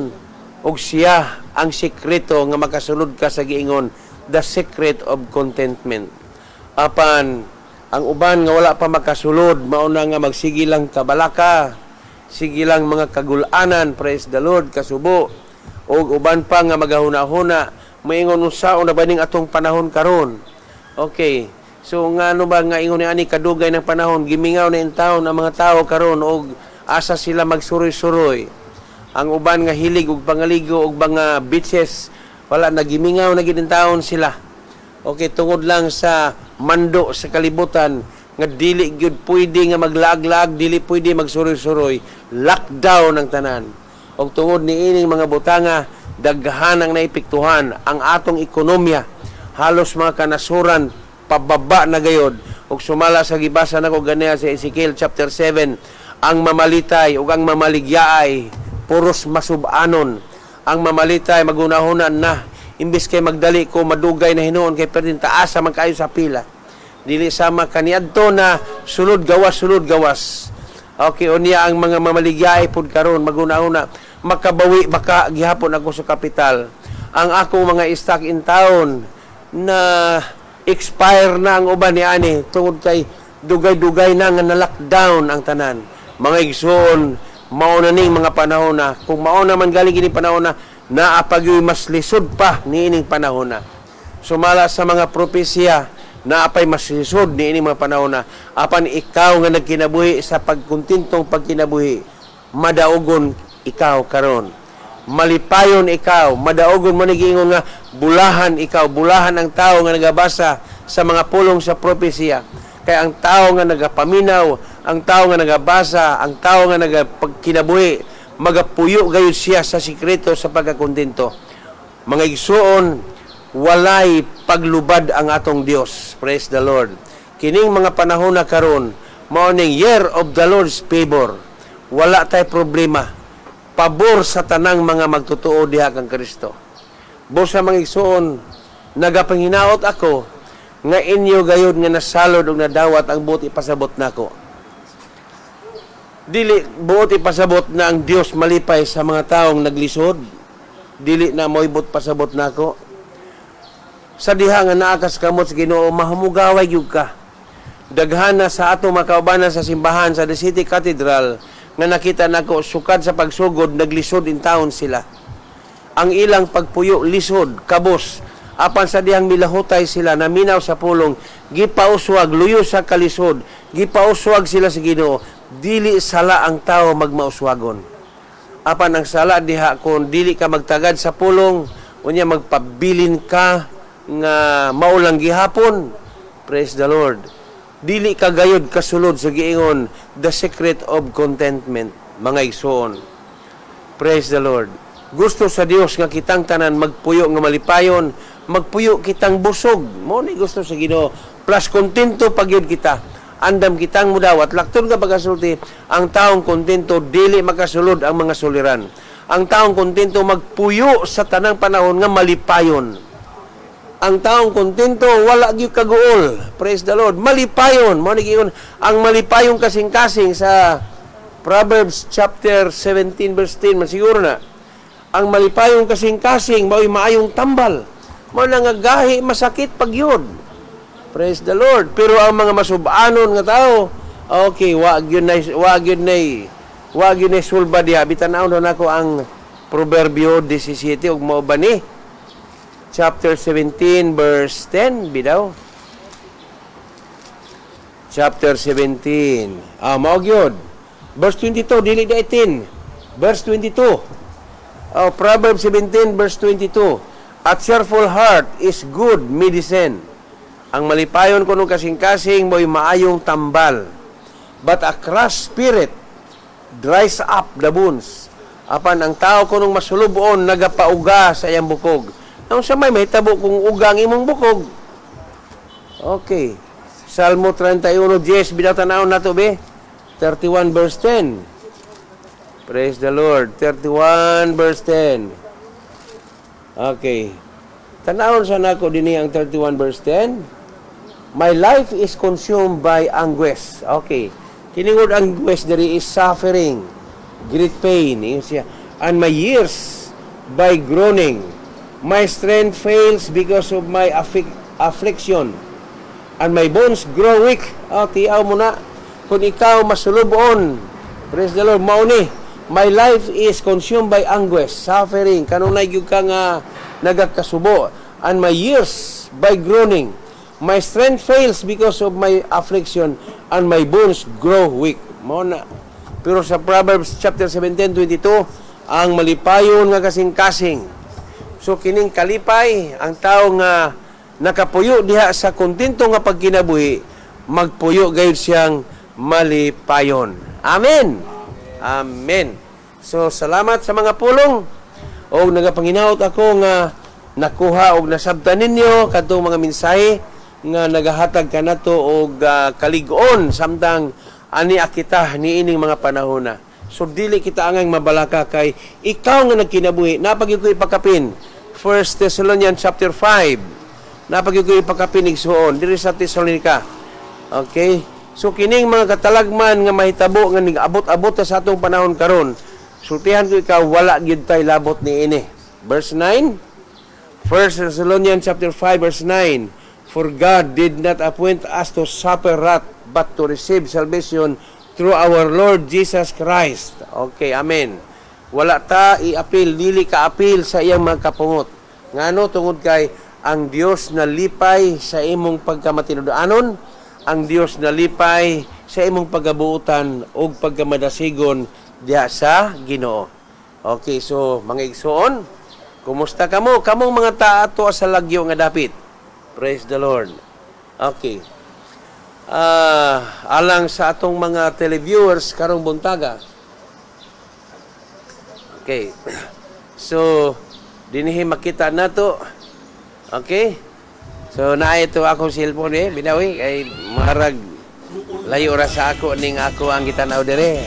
ug siya ang sikreto nga makasulod ka sa giingon, the secret of contentment. Apan ang uban nga wala pa makasulod, mao na nga magsige lang kabalaka, sige lang mga kagulanan, praise the Lord, kasubo, o uban pa nga magahuna-huna, maingon unsaon na ba ning atong panahon karon. Okay, so nga ano ba nga ingon ni ani kadugay ng panahon, gimingaw na in taon ang mga tao karon og asa sila magsuroy-suroy. Ang uban nga hilig og pangaligo og mga beaches, wala na gimingaw na gid in taon sila. Okay, tungod lang sa mando sa kalibutan nga dili gyud pwede nga maglaag-laag, dili pwede magsuroy-suroy, lockdown ang tanan. Og tungod niining mga butanga, daghan ang naipiktuhan ang atong ekonomiya. Halos mga kanasuran pababa na gayod. Og sumala sa gibasa nako ganiya sa Ezekiel chapter 7, ang mamalitay ug ang mamaligyaay puros masubanon. Ang mamalitay magunahunan na, imbis kay magdali ko madugay na hinuon kay perdin taasa man kayo sa pila. Dili sama kaniadto na sulod gawas. Okay, unya ang mga mamaligyaay pud karon magunahuna, makabawi baka gihapon ako sa kapital. Ang ako mga stock in town na expire na ang uban ni ani tungod kay dugay-dugay na nga na-lockdown ang tanan. Mga igsoon, mao na ning mga panahon na, kung mao naman galing gini panahon na, naapagyoy mas lisod pa niining panahon na. Sumala sa mga propesya, naapay mas lisod niining mga panahon na, apan ikaw nga nagkinabuhi sa pagkuntintong pagkinabuhi, madaogon ikaw karon. Malipayon ikaw, madaogon mo nagingon nga bulahan ikaw, bulahan ang tao nga nagabasa sa mga pulong sa propesya. Kaya ang tao nga nagapaminaw, ang tao nga nagabasa, ang tao nga nagapagkinabuhi, magapuyo gayud siya sa sikreto sa pagkakontento. Mga igsuon, walay paglubad ang atong Dios. Praise the Lord. Kining mga panahon na karon, mao ning year of the Lord's favor. Wala tay problema. Pabor sa tanang mga magtotoo diha kang Kristo. Busa mga igsoon, nagapanginaot ako nga inyo gayud nga nasalod og nadawat ang buot ipasabot nako. Dili buot ipasabot na ang Dios malipay sa mga taong naglisod. Dili na moibot pasabot nako. Sa diha nga naa ka sa kamot sa Ginoo, mahamugaway gyud ka. Daghana sa ato makaubanan sa simbahan sa The City Cathedral nga nakita nako sukad sa pagsugod naglisod in taon sila. Ang ilang pagpuyo lisod kabos apan sa dihang milahutay sila naminaw sa pulong, gipauswag luyo sa kalisod, gipauswag sila sa Ginoo. Dili sala ang tao magmauswagon. Apan ang sala diha kung dili ka magtagad sa pulong, unya magpabilin ka nga maulang gihapon. Praise the Lord. Dili ka gayud kasulod sa giingon the secret of contentment, mga igsoon. Praise the Lord. Gusto sa Dios nga kitang tanan magpuyo nga malipayon, magpuyo kitang busog. Mo ni gusto sa Ginoo. Plus kontento pagyud kita. Andam kitang mudawat. Lakton ka pagasulti, ang taong kontento dili makasulod ang mga suliran. Ang taong kontento magpuyo sa tanang panahon nga malipayon. Ang taong kontento wala gyud kaguol. Praise the Lord. Malipayon. Mo ni giingon ang malipayon kasing-kasing sa Proverbs chapter 17 verse 10 man siguro na. Ang malipayong kasing-kasing mao'y maayong tambal. Mo na nga gahi masakit pagyud. Praise the Lord. Pero ang mga masubanon nga tao, okay, wag yun na sulba diha. Bitanaw na nako ang Proverbio 17 ug mao ba ni chapter 17 verse 10 bidaw. Chapter 17. Mao gyud. Verse 22 dili 18. Verse 22. Proverbs 17 verse 22. A cheerful heart is good medicine. Ang malipayon kuno kasing-kasing mo'y maayong tambal. But a crushed spirit dries up the bones. Apan ang tao kunong masulubon nagapauga sa iyang bukog. Nang sa may mahitabo kung ugang imong bukog. Okay. Salmo 31:10 binatanaw nato be. 31 verse 10. Praise the Lord. 31 verse 10. Okay. Tanawon sa nako dinhi ang 31 verse 10. My life is consumed by anguish. Okay. Kiningod anguish diri is suffering, great pain. And my years by groaning. My strength fails because of my affliction. And my bones grow weak. Tiyaw mo na. Kung ikaw masulubon, praise the Lord, mauni. My life is consumed by anguish, suffering. Kanunay gyud ka nga nagakasubo. And my years by groaning. My strength fails because of my affliction, and my bones grow weak. Mao na. Pero sa Proverbs chapter 17:22, ang malipayon nga kasing-kasing. So kining kalipay, ang tao nga nakapuyo diha sa kontento nga pagkinabuhi, magpuyo gayud siyang malipayon. Amen. Amen. So salamat sa mga pulong. O nagapanginaot ako nga nakuha og nasabtan ninyo kadtong mga mensahe nga nagahatag kanato og kalig-on samtang ani akita niining mga panahon na. So dili kita angang mabalaka kay ikaw nga nagkinabuhi. Napagi ko ipakapin 1 Thessalonians chapter 5. Napagi ko ipakapin igsuon diri sa Thessalonica. Okay? So kining mga katalagman nga mahitabo nga nig-abot-abot sa atong panahon karon. Sultihan ko ikaw wala gyud tay labot niini. Verse 9. 1 Thessalonians chapter 5 verse 9. For God did not appoint us to suffer wrath, but to receive salvation through our Lord Jesus Christ. Okay, amen. Wala ta i-apil, dili ka-apil sa iyang mga kapungot. Ngano tungod kay ang Dios na lipay sa imong pagkamatinudanon, ang Dios na lipay sa imong pagabuutan o pagkamadasigon diha sa Ginoo. Okay, so mga igsoon, kumusta kamo? Kamong mga taato sa lagyo nga dapit. Praise the Lord. Okay. Alang sa atong mga televiewers karong buntaga. Okay. So, dinhi makita nato Okay? So na ito akong cellphone binawi kay marag layo ra sa ako ning ako ang gitanaw dire.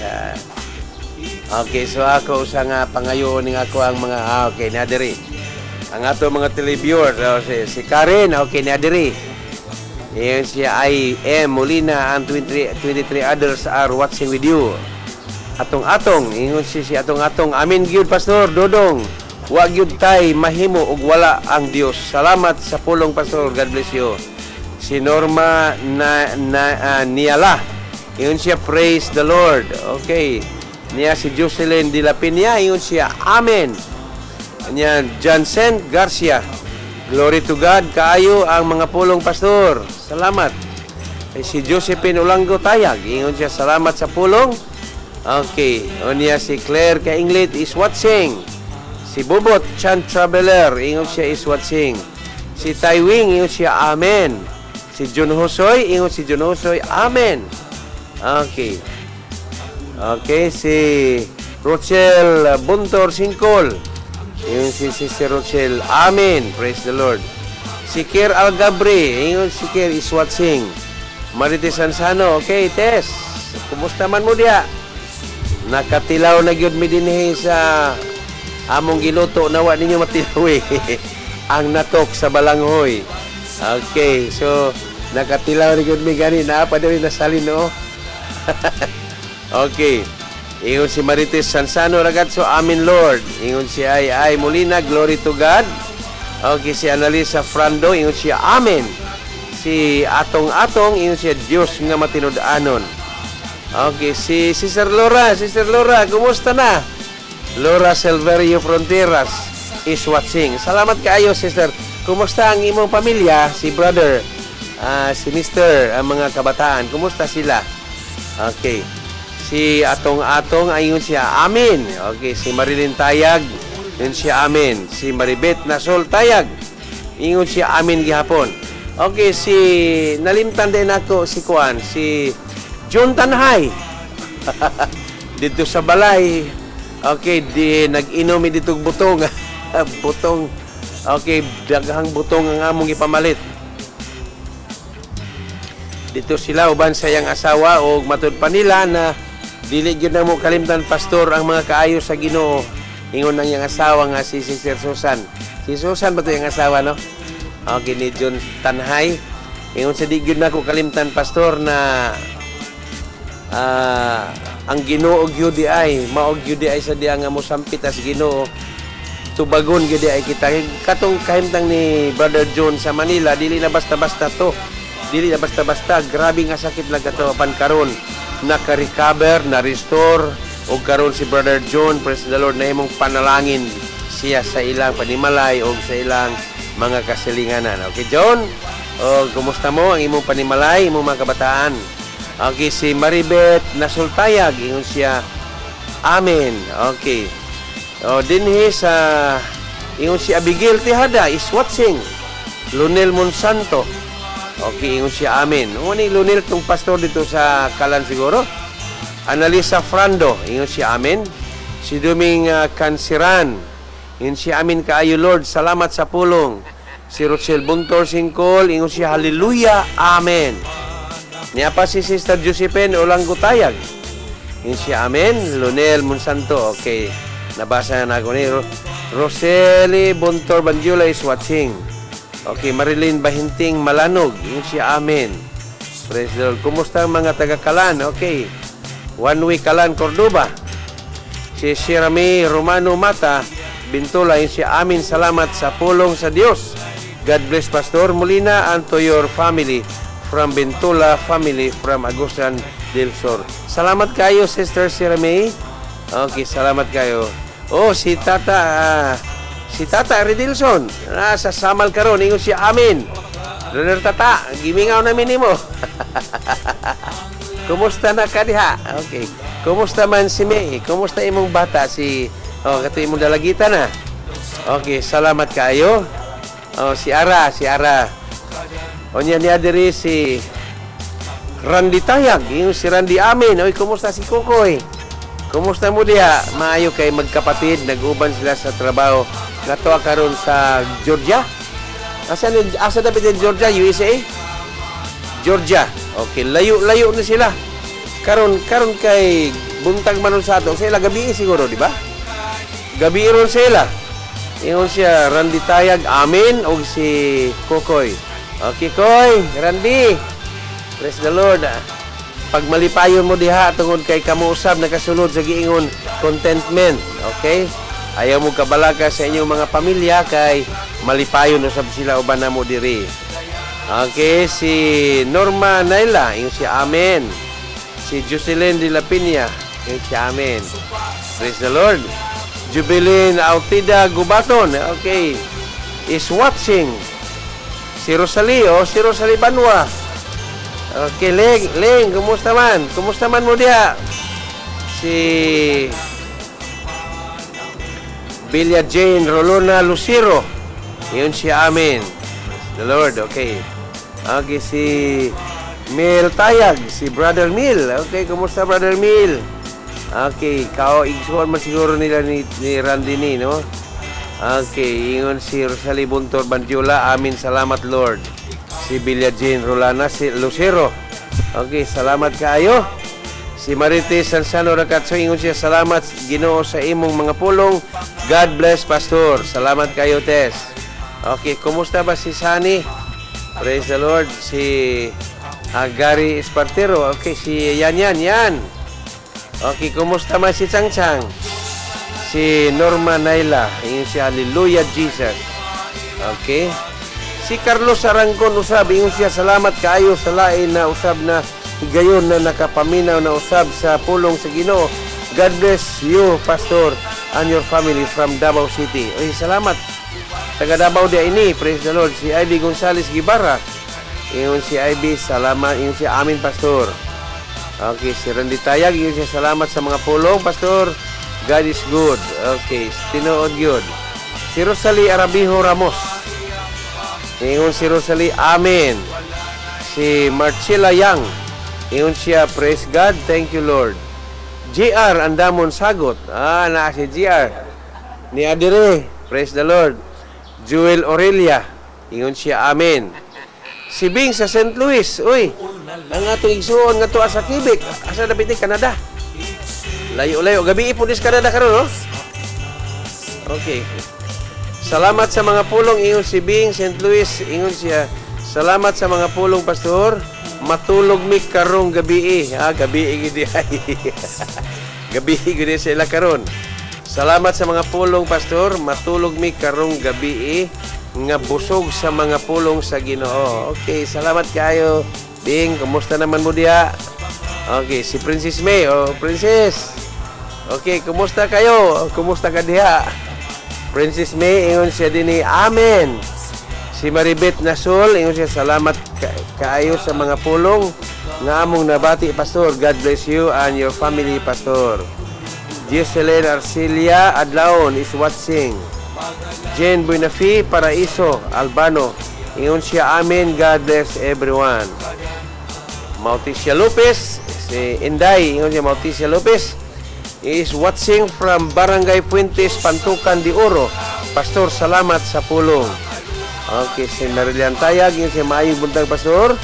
Okay, so ako usa nga pangayo ning ako ang mga okay na dire. Ang ato mga televiewer si Karen okay na dire. Yan siya I am Molina and 23 others are watching with you. Atong-atong ingon si atong-atong amin gyud Pastor Dodong. Wa gyud tay mahimo og wala ang Dios. Salamat sa pulong Pastor. God bless you. Si Norma Niala. Ingon siya praise the Lord. Okay. Niya si Jocelyn de la Peña. Ingon siya amen. Niya Jansen Garcia. Glory to God. Kaayo ang mga pulong Pastor. Salamat. Si Josephine Ulango Tayag. Ingon siya salamat sa pulong. Okay. O niya si Claire Kainglit is watching. Si Bobot Chan Traveler, ingon siya is watching. Si Taiwing, ingon siya amen. Si John Hosoy, ingon si John Hosoy, amen. Okay. Okay, si Rochelle Buntor Singkol. Ingon si Sister Rochelle, amen. Praise the Lord. Si Kier Algabre, ingon si Kier is watching. Marites Ansano, okay, Tess. Kumusta man mo diya? Nakatilaw na gyud mi dinhi sa among giluto nawa ninyo matilawi. Ang natok sa balanghoy. Okay, so nakatilaw na gyud mi gani na pa daw nasalin no. Okay. Ingon si Marites Sansano ragazzo, amen Lord. Ingon si ay Molina, glory to God. Okay, si Analisa Frando, ingon siya amen. Si Atong-Atong, ingon siya Dios nga matinud-anon. Okay, si Sister Laura, kumusta na? Laura Silverio Fronteras is watching. Salamat kaayo, Sister. Kumusta ang imong pamilya? Si brother, si Mr., ang mga kabataan. Kumusta sila? Okay. Si Atong-Atong, ayun siya, amen. Okay, si Marilyn Tayag, yun siya, amen. Si Maribet Nasol Tayag, ingon siya, amen gihapon. Okay, si nalimtan din ako si Kuan, si John Tanhay. Dito sa balay. Okay, nag-inom dito butong. Butong. Okay, daghang butong ang among ipamalit. Dito sila uban sa iyang asawa o matud pa nila na dili gyud na mo kalimtan Pastor ang mga kaayo sa Ginoo. Ingon nang iyang asawa nga si Sister Susan. Si Susan ba to iyang asawa no? Okay, ni John Tanhay. Ingon sa di gyud na ko kalimtan Pastor na ang Ginoo gyud di ay maog gyud di ay sa diha nga mosampit as Ginoo. Tubagon gyud di ay kita katong kahimtang ni Brother John sa Manila, dili na basta-basta to. Dili na basta-basta, grabe nga sakit lang kato pan karon. Naka-recover, na-restore o karon si Brother John, praise the Lord, na imong panalangin siya sa ilang panimalay o sa ilang mga kasilinganan. Okay, John? O, kumusta mo ang imong panimalay, imong mga kabataan? Okay, si Maribet Nasultayag, ingon siya, amen. Okay. O, dinhi sa, ingon si Abigail Tejada is watching. Lunel Monsanto. Okay, ingon siya, amen. Ni Lunel, itong pastor dito sa Kalan siguro. Analisa Frando, ingon siya, amen. Si Duming Kansiran, ingon siya, amen kaayo Lord, salamat sa pulong. Si Rochelle Buntor Singkol, ingon siya, hallelujah, amen. Niya pa si Sister Josephine Ulango Tayag, ingon siya, amen. Lunel Monsanto, okay. Nabasa na ako ni Rosely Buntor Banjula is watching. Okay, Marilyn Bahinting Malanog, yun siya, amen. Praise the Lord. Kumusta ang mga taga-Kalan? Okay. One Week Kalan, Cordoba. Si Shirami Romano Mata, Bintula, yun siya, amen. Salamat sa pulong sa Diyos. God bless Pastor Molina and to your family from Bintula family from Agusan del Sur. Salamat kayo, Sister Shirami. Okay, salamat kayo. Oh, si Tata Redilson, sa Samal karon, ingon siya, amin. Brother Tata, gimingaw namin nimo. Kumusta na ka diha? Okay. Kumusta man si May? Kumusta imong bata kato imong dalagita na? Okay, salamat kayo. Oh, si Ara. Onya niya diri si Randy Tayag, ingon si Randy, amin. Oy, kumusta si Kokoy? Kumusta mo diha? Maayo kay magkapatid, nag-uban sila sa trabaho. Nato karon sa Georgia. Asa dapat din Georgia, USA? Georgia. Okay, layo-layo na sila. Karon kay buntag manon sa ato. Sila gabi siguro, di ba? Gabi ron sila. Ingon siya Randy Tayag, amen, og si Kokoy. Okay, Koy, Randy. Praise the Lord. Pag malipayon mo diha tungod kay kamo usab nakasulod sa giingon contentment, okay? Ayaw mo kabalaka sa inyong mga pamilya kay malipayon usab sila uban namo diri. Okay, si Norma Naila, yung si amen. Si Jocelyn de la Piña, yung si amen. Praise the Lord. Jubilin Autida Gubaton, okay, is watching. Si Rosalie Banwa. Okay, Leng, kumusta man? Kumusta man mo diha? Si Bilya Jane Rolona Lucero. Yun siya amin. The Lord, okay. Okay, si Mil Tayag, si Brother Mil. Okay, kumusta Brother Mil? Okay, igsuon man siguro nila ni Randy ni, no? Okay, ingon si Rosalie Buntor Bandiola, amin, salamat Lord. Si Bilya Jane Rolana, si Lucero. Okay, salamat kaayo. Si Marites Sansano Racatso, ingon siya, salamat Ginoo sa imong mga pulong. God bless, Pastor. Salamat kayo, Tess. Okay, kumusta ba si Sani? Praise the Lord. Si Gary Espartero. Okay, si Yan. Okay, kumusta man si Chang Chang? Si Norma Naila. Ingon siya, Hallelujah, Jesus. Okay. Si Carlos Arangcon usab, ingon siya, salamat kaayo sa lain na usab na higayon na nakapaminaw na usab sa pulong sa Ginoo. God bless you, Pastor, and your family from Davao City. Oy, salamat. Taga Davao dia ini, praise the Lord. Si Ivy Gonzales Gibarra, ingon si Ivy, salamat, ingon siya, amin, Pastor. Okay, si Randy Tayag, ingon siya, salamat sa mga pulong, Pastor. God is good. Okay, tinuod yun. Si Rosalie Arabijo Ramos, ingon si Rosalie, amen. Si Marcela Yang, ingon siya, praise God, thank you Lord. JR Andamon Sagot, na si JR ni Adire, praise the Lord. Joel Aurelia, ingon siya, amen. Si Bing sa St. Louis, uy, ang atong igsuon nga to sa Quebec, asa dapat ni Canada. Layo-layo, gabi ipodis Canada karon, no? Okay. Salamat sa mga pulong, ingon si Bing, St. Louis, ingon siya, salamat sa mga pulong, Pastor, matulog mi karong gabi. Gabi gidi ay. Gabi gidi sila karon. Salamat sa mga pulong, Pastor, matulog mi karong gabi nga busog sa mga pulong sa Ginoo. Okay, salamat kayo, Bing, kumusta naman mo diha? Okay, si Princess May, Princess. Okay, kumusta kayo? Kumusta ka diha? Princess May, ingon siya din amen. Si Maribet Nasol, ingon siya, salamat kaayo sa mga pulong nga among nabati, Pastor. God bless you and your family, Pastor. Jocelyn Arcelia Adlaon is watching. Jane Buenafi Paraiso Albano, ingon siya, amen. God bless everyone. Mauticia Lopez, si Inday, ingon siya, Mauticia Lopez is watching from Barangay Puentes, Pantukan de Oro. Pastor, salamat sa pulong. Okay, si Marilian Tayag, yung si maayong buntag, Pastor.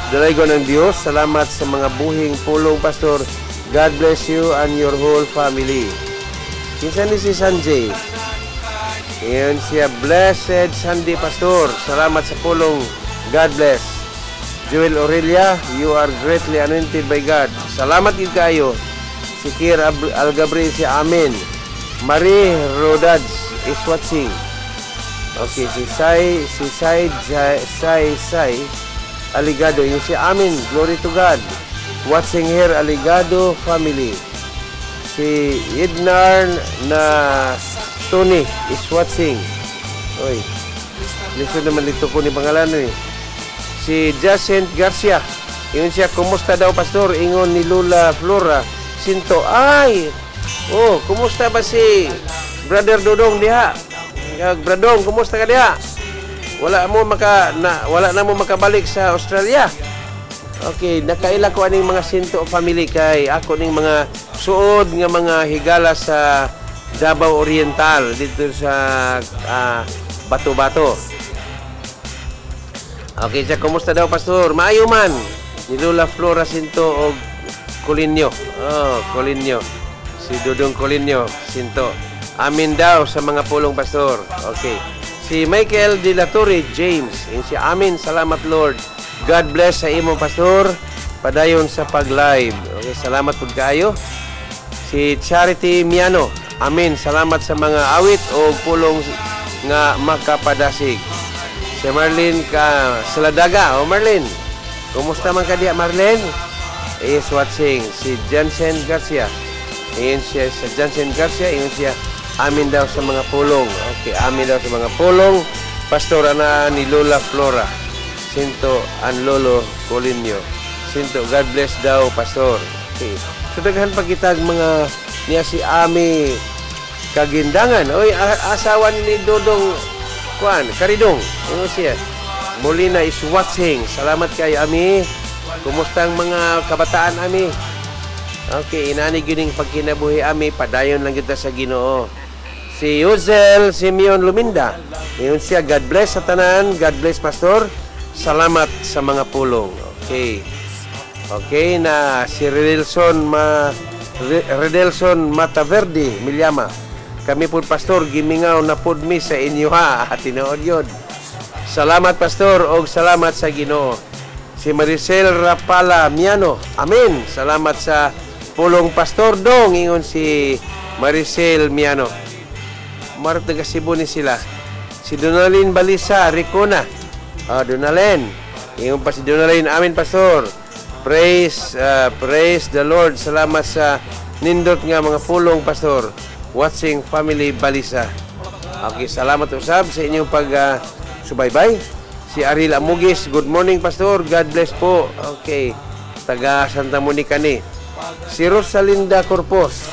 Dalago ng Diyos, salamat sa mga buhing pulong, Pastor. God bless you and your whole family. Kinsa ni si Sanjay? Yun siya, blessed Sunday, Pastor. Salamat sa pulong. God bless. Joel Aurelia, you are greatly anointed by God. Salamat din kayo. Si Kir Algabre, si amen. Marie Rodads is watching. Okay, si Sai Aligado, yung si amin, glory to God. Watching here, Aligado family. Si Idnar na Tony is watching. Oy, listen naman dito ko ni pangalan eh. Si Jacent Garcia, ingon siya, kumusta daw, Pastor? Ingon ni Lula Flora Sinto, ay, kumusta ba si Brother Dodong diha? Bradong, kumusta ka diha? Wala na mo makabalik sa Australia. Okay, nakaila ko aning mga Sinto family kay ako ning mga suod nga mga higala sa Davao Oriental dito sa Bato-Bato. Okay, siya, kumusta daw, Pastor? Maayo man. Ni Lola Flora Sinto o Colinio. Oh, Colinio. Si Dudong Colinio Sinto. Amin daw sa mga pulong, Pastor. Okay. Si Michael De La Torre James. Yung si amin. Salamat, Lord. God bless sa imo, Pastor. Padayon sa pag-live. Okay, salamat po kayo. Si Charity Miano. Amin. Salamat sa mga awit o pulong nga makapadasig. Si Marlene ka Saladaga. O Marlene, kumusta man ka diya, Marlene? Is watching. Si Jansen Garcia. Iyon siya sa Jansen Garcia. Iyon siya. Amin daw sa mga pulong. Okay, amin daw sa mga pulong. Pastora na ni Lola Flora Sinto and Lolo Colinio Sinto. God bless daw, Pastor. Okay. So, daghan pa kitag mga niya si Ami Kagindangan. Oy, asawa ni Dodong Kuan, Karidong. Ano siya? Molina is watching. Salamat kay Ami. Kumusta ang mga kabataan, Ami? Okay, inanig yun yung pagkinabuhi, Ami. Padayon lang kita sa Ginoo. Si Yozel Simeon Luminda. Ngayon siya, God bless sa tanan. God bless, Pastor. Salamat sa mga pulong. Okay. Okay, na si Redelson Mataverde, Milyama. Kami po, Pastor, gimingaw na pod mi sa inyo, ha. Tinood yun. Salamat, Pastor, o salamat sa Ginoo. Si Maricel Rapala Miano. Amen. Salamat sa pulong, Pastor Dong. Ingon si Maricel Miano. Marta Cebu ni sila. Si Donalyn Balisa Ricona. Donalyn. Ingon pa si Donalyn. Amen, Pastor. Praise the Lord. Salamat sa nindot nga mga pulong, Pastor. Watching Family Balisa. Okay, salamat usab sa inyong subaybay. Si Aril Amugis, good morning, Pastor. God bless po. Okay, taga Santa Monica ni. Si Rosalinda Corpos,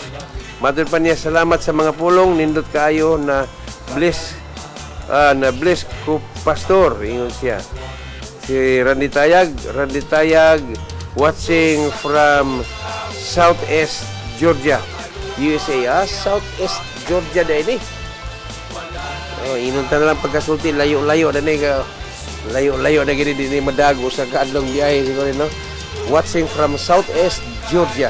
mother pa niya, salamat sa mga pulong. Nindot kayo na bless ko, Pastor. Ingon siya. Si Randy Tayag, watching from Southeast Georgia, USA. Southeast Georgia na ini. Inunta na lang pagkasulti, layo-layo na ni layo-layo na gini din madago sa kaadlong biyahe siguro, no? Watching from Southeast Georgia,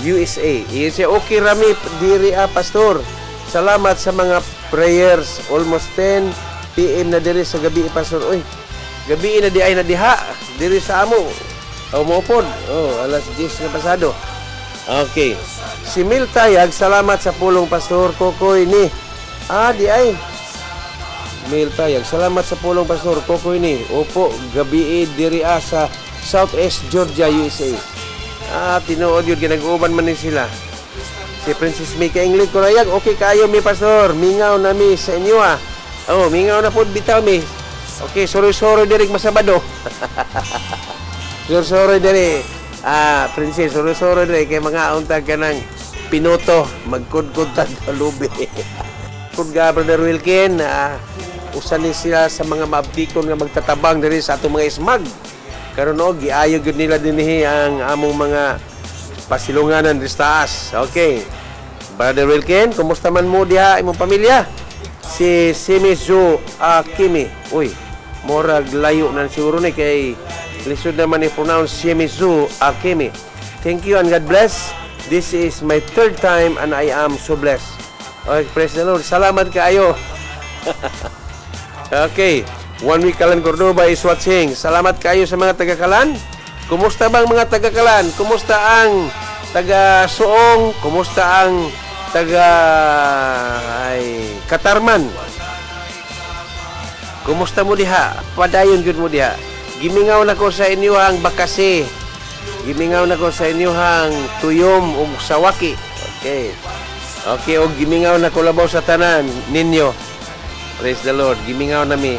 USA. Iyon siya, okay rami diri, Pastor. Salamat sa mga prayers. Almost 10 PM na diri sa gabi, Pastor. Uy, gabi na di ay na diha diri sa amo. Maupod. Alas 10 na pasado. Okay. Si Mil Tayag, salamat sa pulong, Pastor. Kokoy ni. Di ay. Mil Tayag, salamat sa pulong, Pastor. Kokoy ni. Opo, gabi diri sa Southeast Georgia, USA. Tinuod yun. Ginag-uban man ni sila. Si Princess Mika Ingrid Kurayag, okay kayo, mi, Pastor. Mingaw na mi sa inyo, mingaw na po bitaw mi. Okay, sorry diri masabado. Sorry diri. Princess, sorry diri kay mga untag ka ng pinoto, magkudkod tag lubi. Kudga, Brother Wilkin, usan ni sila sa mga maabdikon nga magtatabang diri sa atong mga ismag. Karon giayog gud nila dinhi ang among mga pasilunganan diri sa taas. Okay. Brother Wilkin, kumusta man mo diha imong pamilya? Si Shimizu Akimi. Uy, morag layo na siguro ni kay lisod naman i-pronounce Shimizu Akimi. Thank you and God bless. This is my third time and I am so blessed. Okay, praise the Lord. Salamat kaayo. Okay. 1 week Kalan Cordoba is watching. Salamat kayo sa mga taga-Kalan. Kumusta bang mga taga-Kalan? Kumusta ang taga-Suong? Kumusta ang Katarman? Kumusta mo diha? Padayon jud mo diha. Gimingaw na ko sa inyo ang Bakasi. Gimingaw na ko sa inyo ang Tuyom ug Sawaki. Okay. Okay, og gimingaw na ko labaw sa tanan ninyo. Praise the Lord. Gimingaw na mi.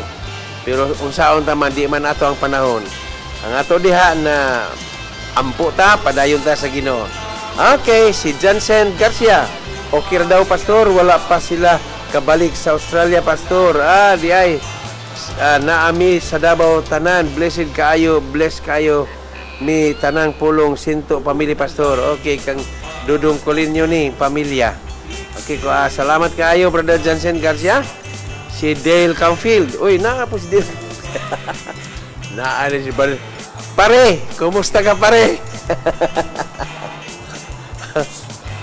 Pero unsaon ta man, di man ato ang panahon. Ang ato diha na ampo ta, padayon ta sa Ginoo. Okay, si Jansen Garcia. Okay ra daw, Pastor. Wala pa sila kabalik sa Australia, Pastor. Di ay. Naami sa Davao tanan. Blessed kaayo, bless kayo ni tanang pulong Sinto Family, Pastor. Okay, kang Dudong Colinio ni pamilya. Okay, salamat kaayo, Brother Jansen Garcia. Si Dale Campfield. Uy, po si Dale. Naano si pare. Pare, kumusta ka pare?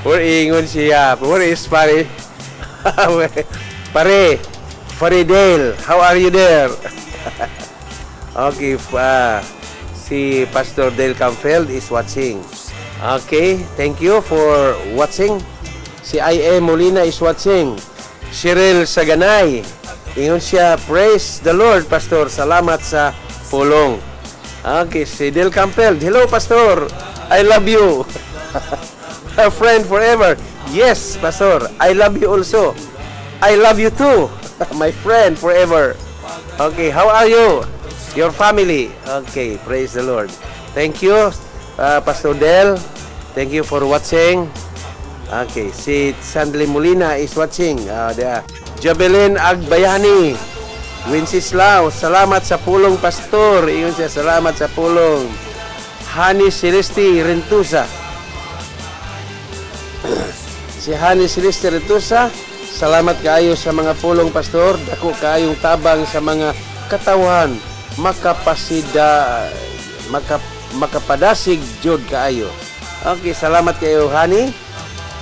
Or ingon siya. Where is pare? Pare, Faridel, how are you there? Okay, si Pastor Del Campfeld is watching. Okay, thank you for watching. Si I.M. Molina is watching. Cheryl Saganay, ingon siya, praise the Lord, Pastor. Salamat sa pulong. Okay, si Del Campbell, hello, Pastor. I love you. A friend forever. Yes, Pastor. I love you also. I love you too. My friend forever. Okay, how are you? Your family. Okay, praise the Lord. Thank you, Pastor Del. Thank you for watching. Okay, si Sandly Molina is watching. Jabelin Agbayani, Wenceslao, salamat sa pulong, Pastor. Iyon siya, salamat sa pulong. Hani Celeste Rentusa. Si Hani Celeste Rentusa, salamat kaayo sa mga pulong, Pastor. Dako kaayong tabang sa mga katawan. Makapadasig jud kaayo. Okay, salamat kayo, Hani.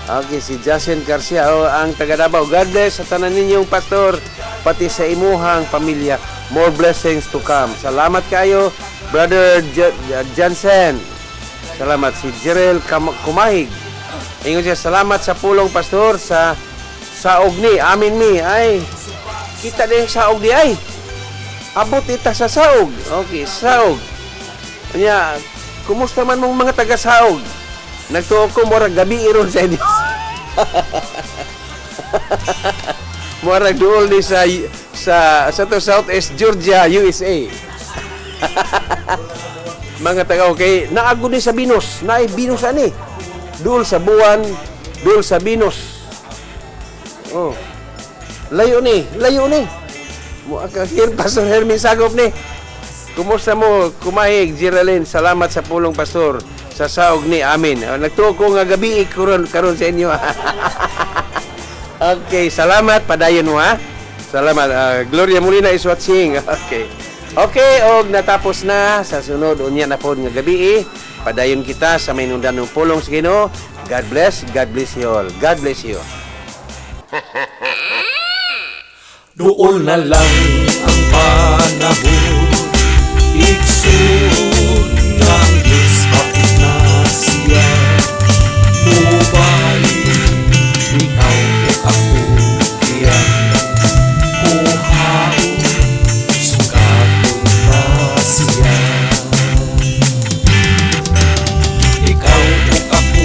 Okay, si Jason Garcia, ang taga Davao. God bless sa tanan ninyong pastor, pati sa imuhang pamilya. More blessings to come. Salamat kayo, Brother Jansen. Salamat. Si Jerel Kumahig. Ingon siya, salamat sa pulong, pastor, sa saog ni. Amin mi. Ay, kita din saog ni ay. Abot ita sa saog. Okay, saog. Kanya, kumusta man mong mga taga-saog? Nagtuo ko, murag gabi iron sa inyo. Murag duol ni sa to Southeast Georgia, USA. Mga taga okay, naago ni sa Binos. Naay Binos ani. Duol sa buwan, duol sa Binos. Oh. Layo ni. Here, Pastor Hermin Sagop ni. Kumusta mo, Kumahig, Geraldine? Salamat sa pulong, Pastor. Sa saog ni, amin. Nagtuo ko nga gabi karon sa inyo. Okay, salamat. Padayon mo, ha? Salamat. Gloria Molina is watching. Okay, og natapos na sa sunod unya na pod nga gabi. Padayon kita sa mainundan ng pulong sa Ginoo. God bless you all. God bless you. Doon na lang ang panahon, iksun ng Diyos kapit na siya. Ngunit ikaw o ako diyan, kuhaon, sukatong pa siya. Ikaw o ako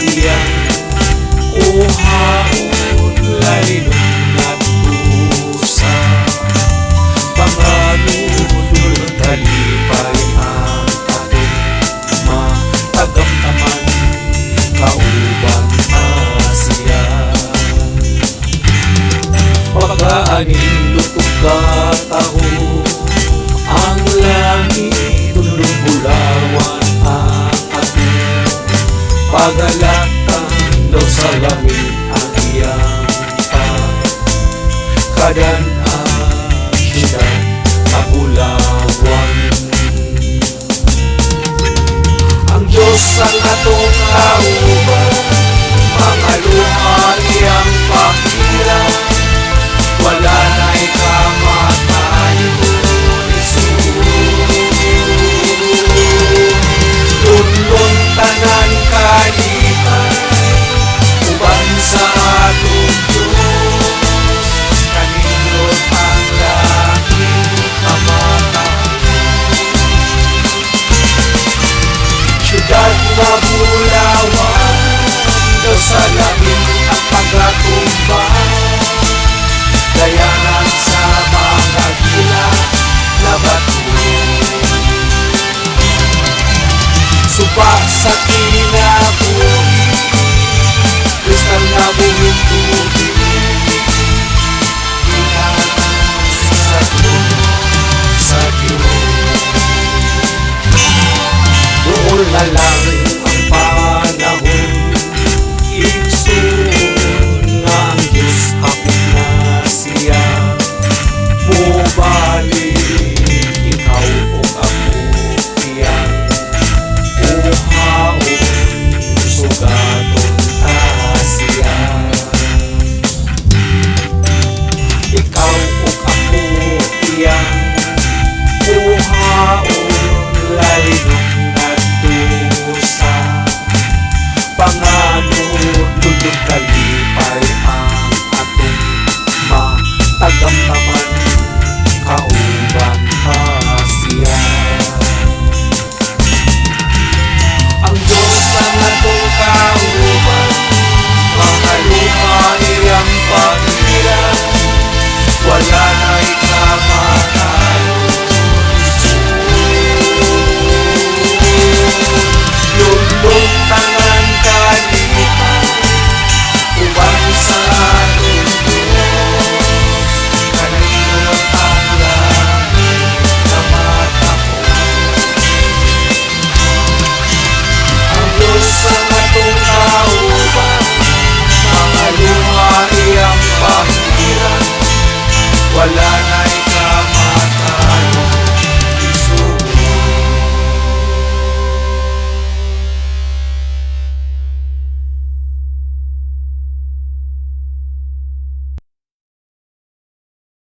diyan, kuhaon, laylo talipay ang ating matagamdaman, kauban siya. Pagkaanin lutog kataho, ang langit tulong bulawan ang ating pagalatan daw sa langit ang iyang pagkadan.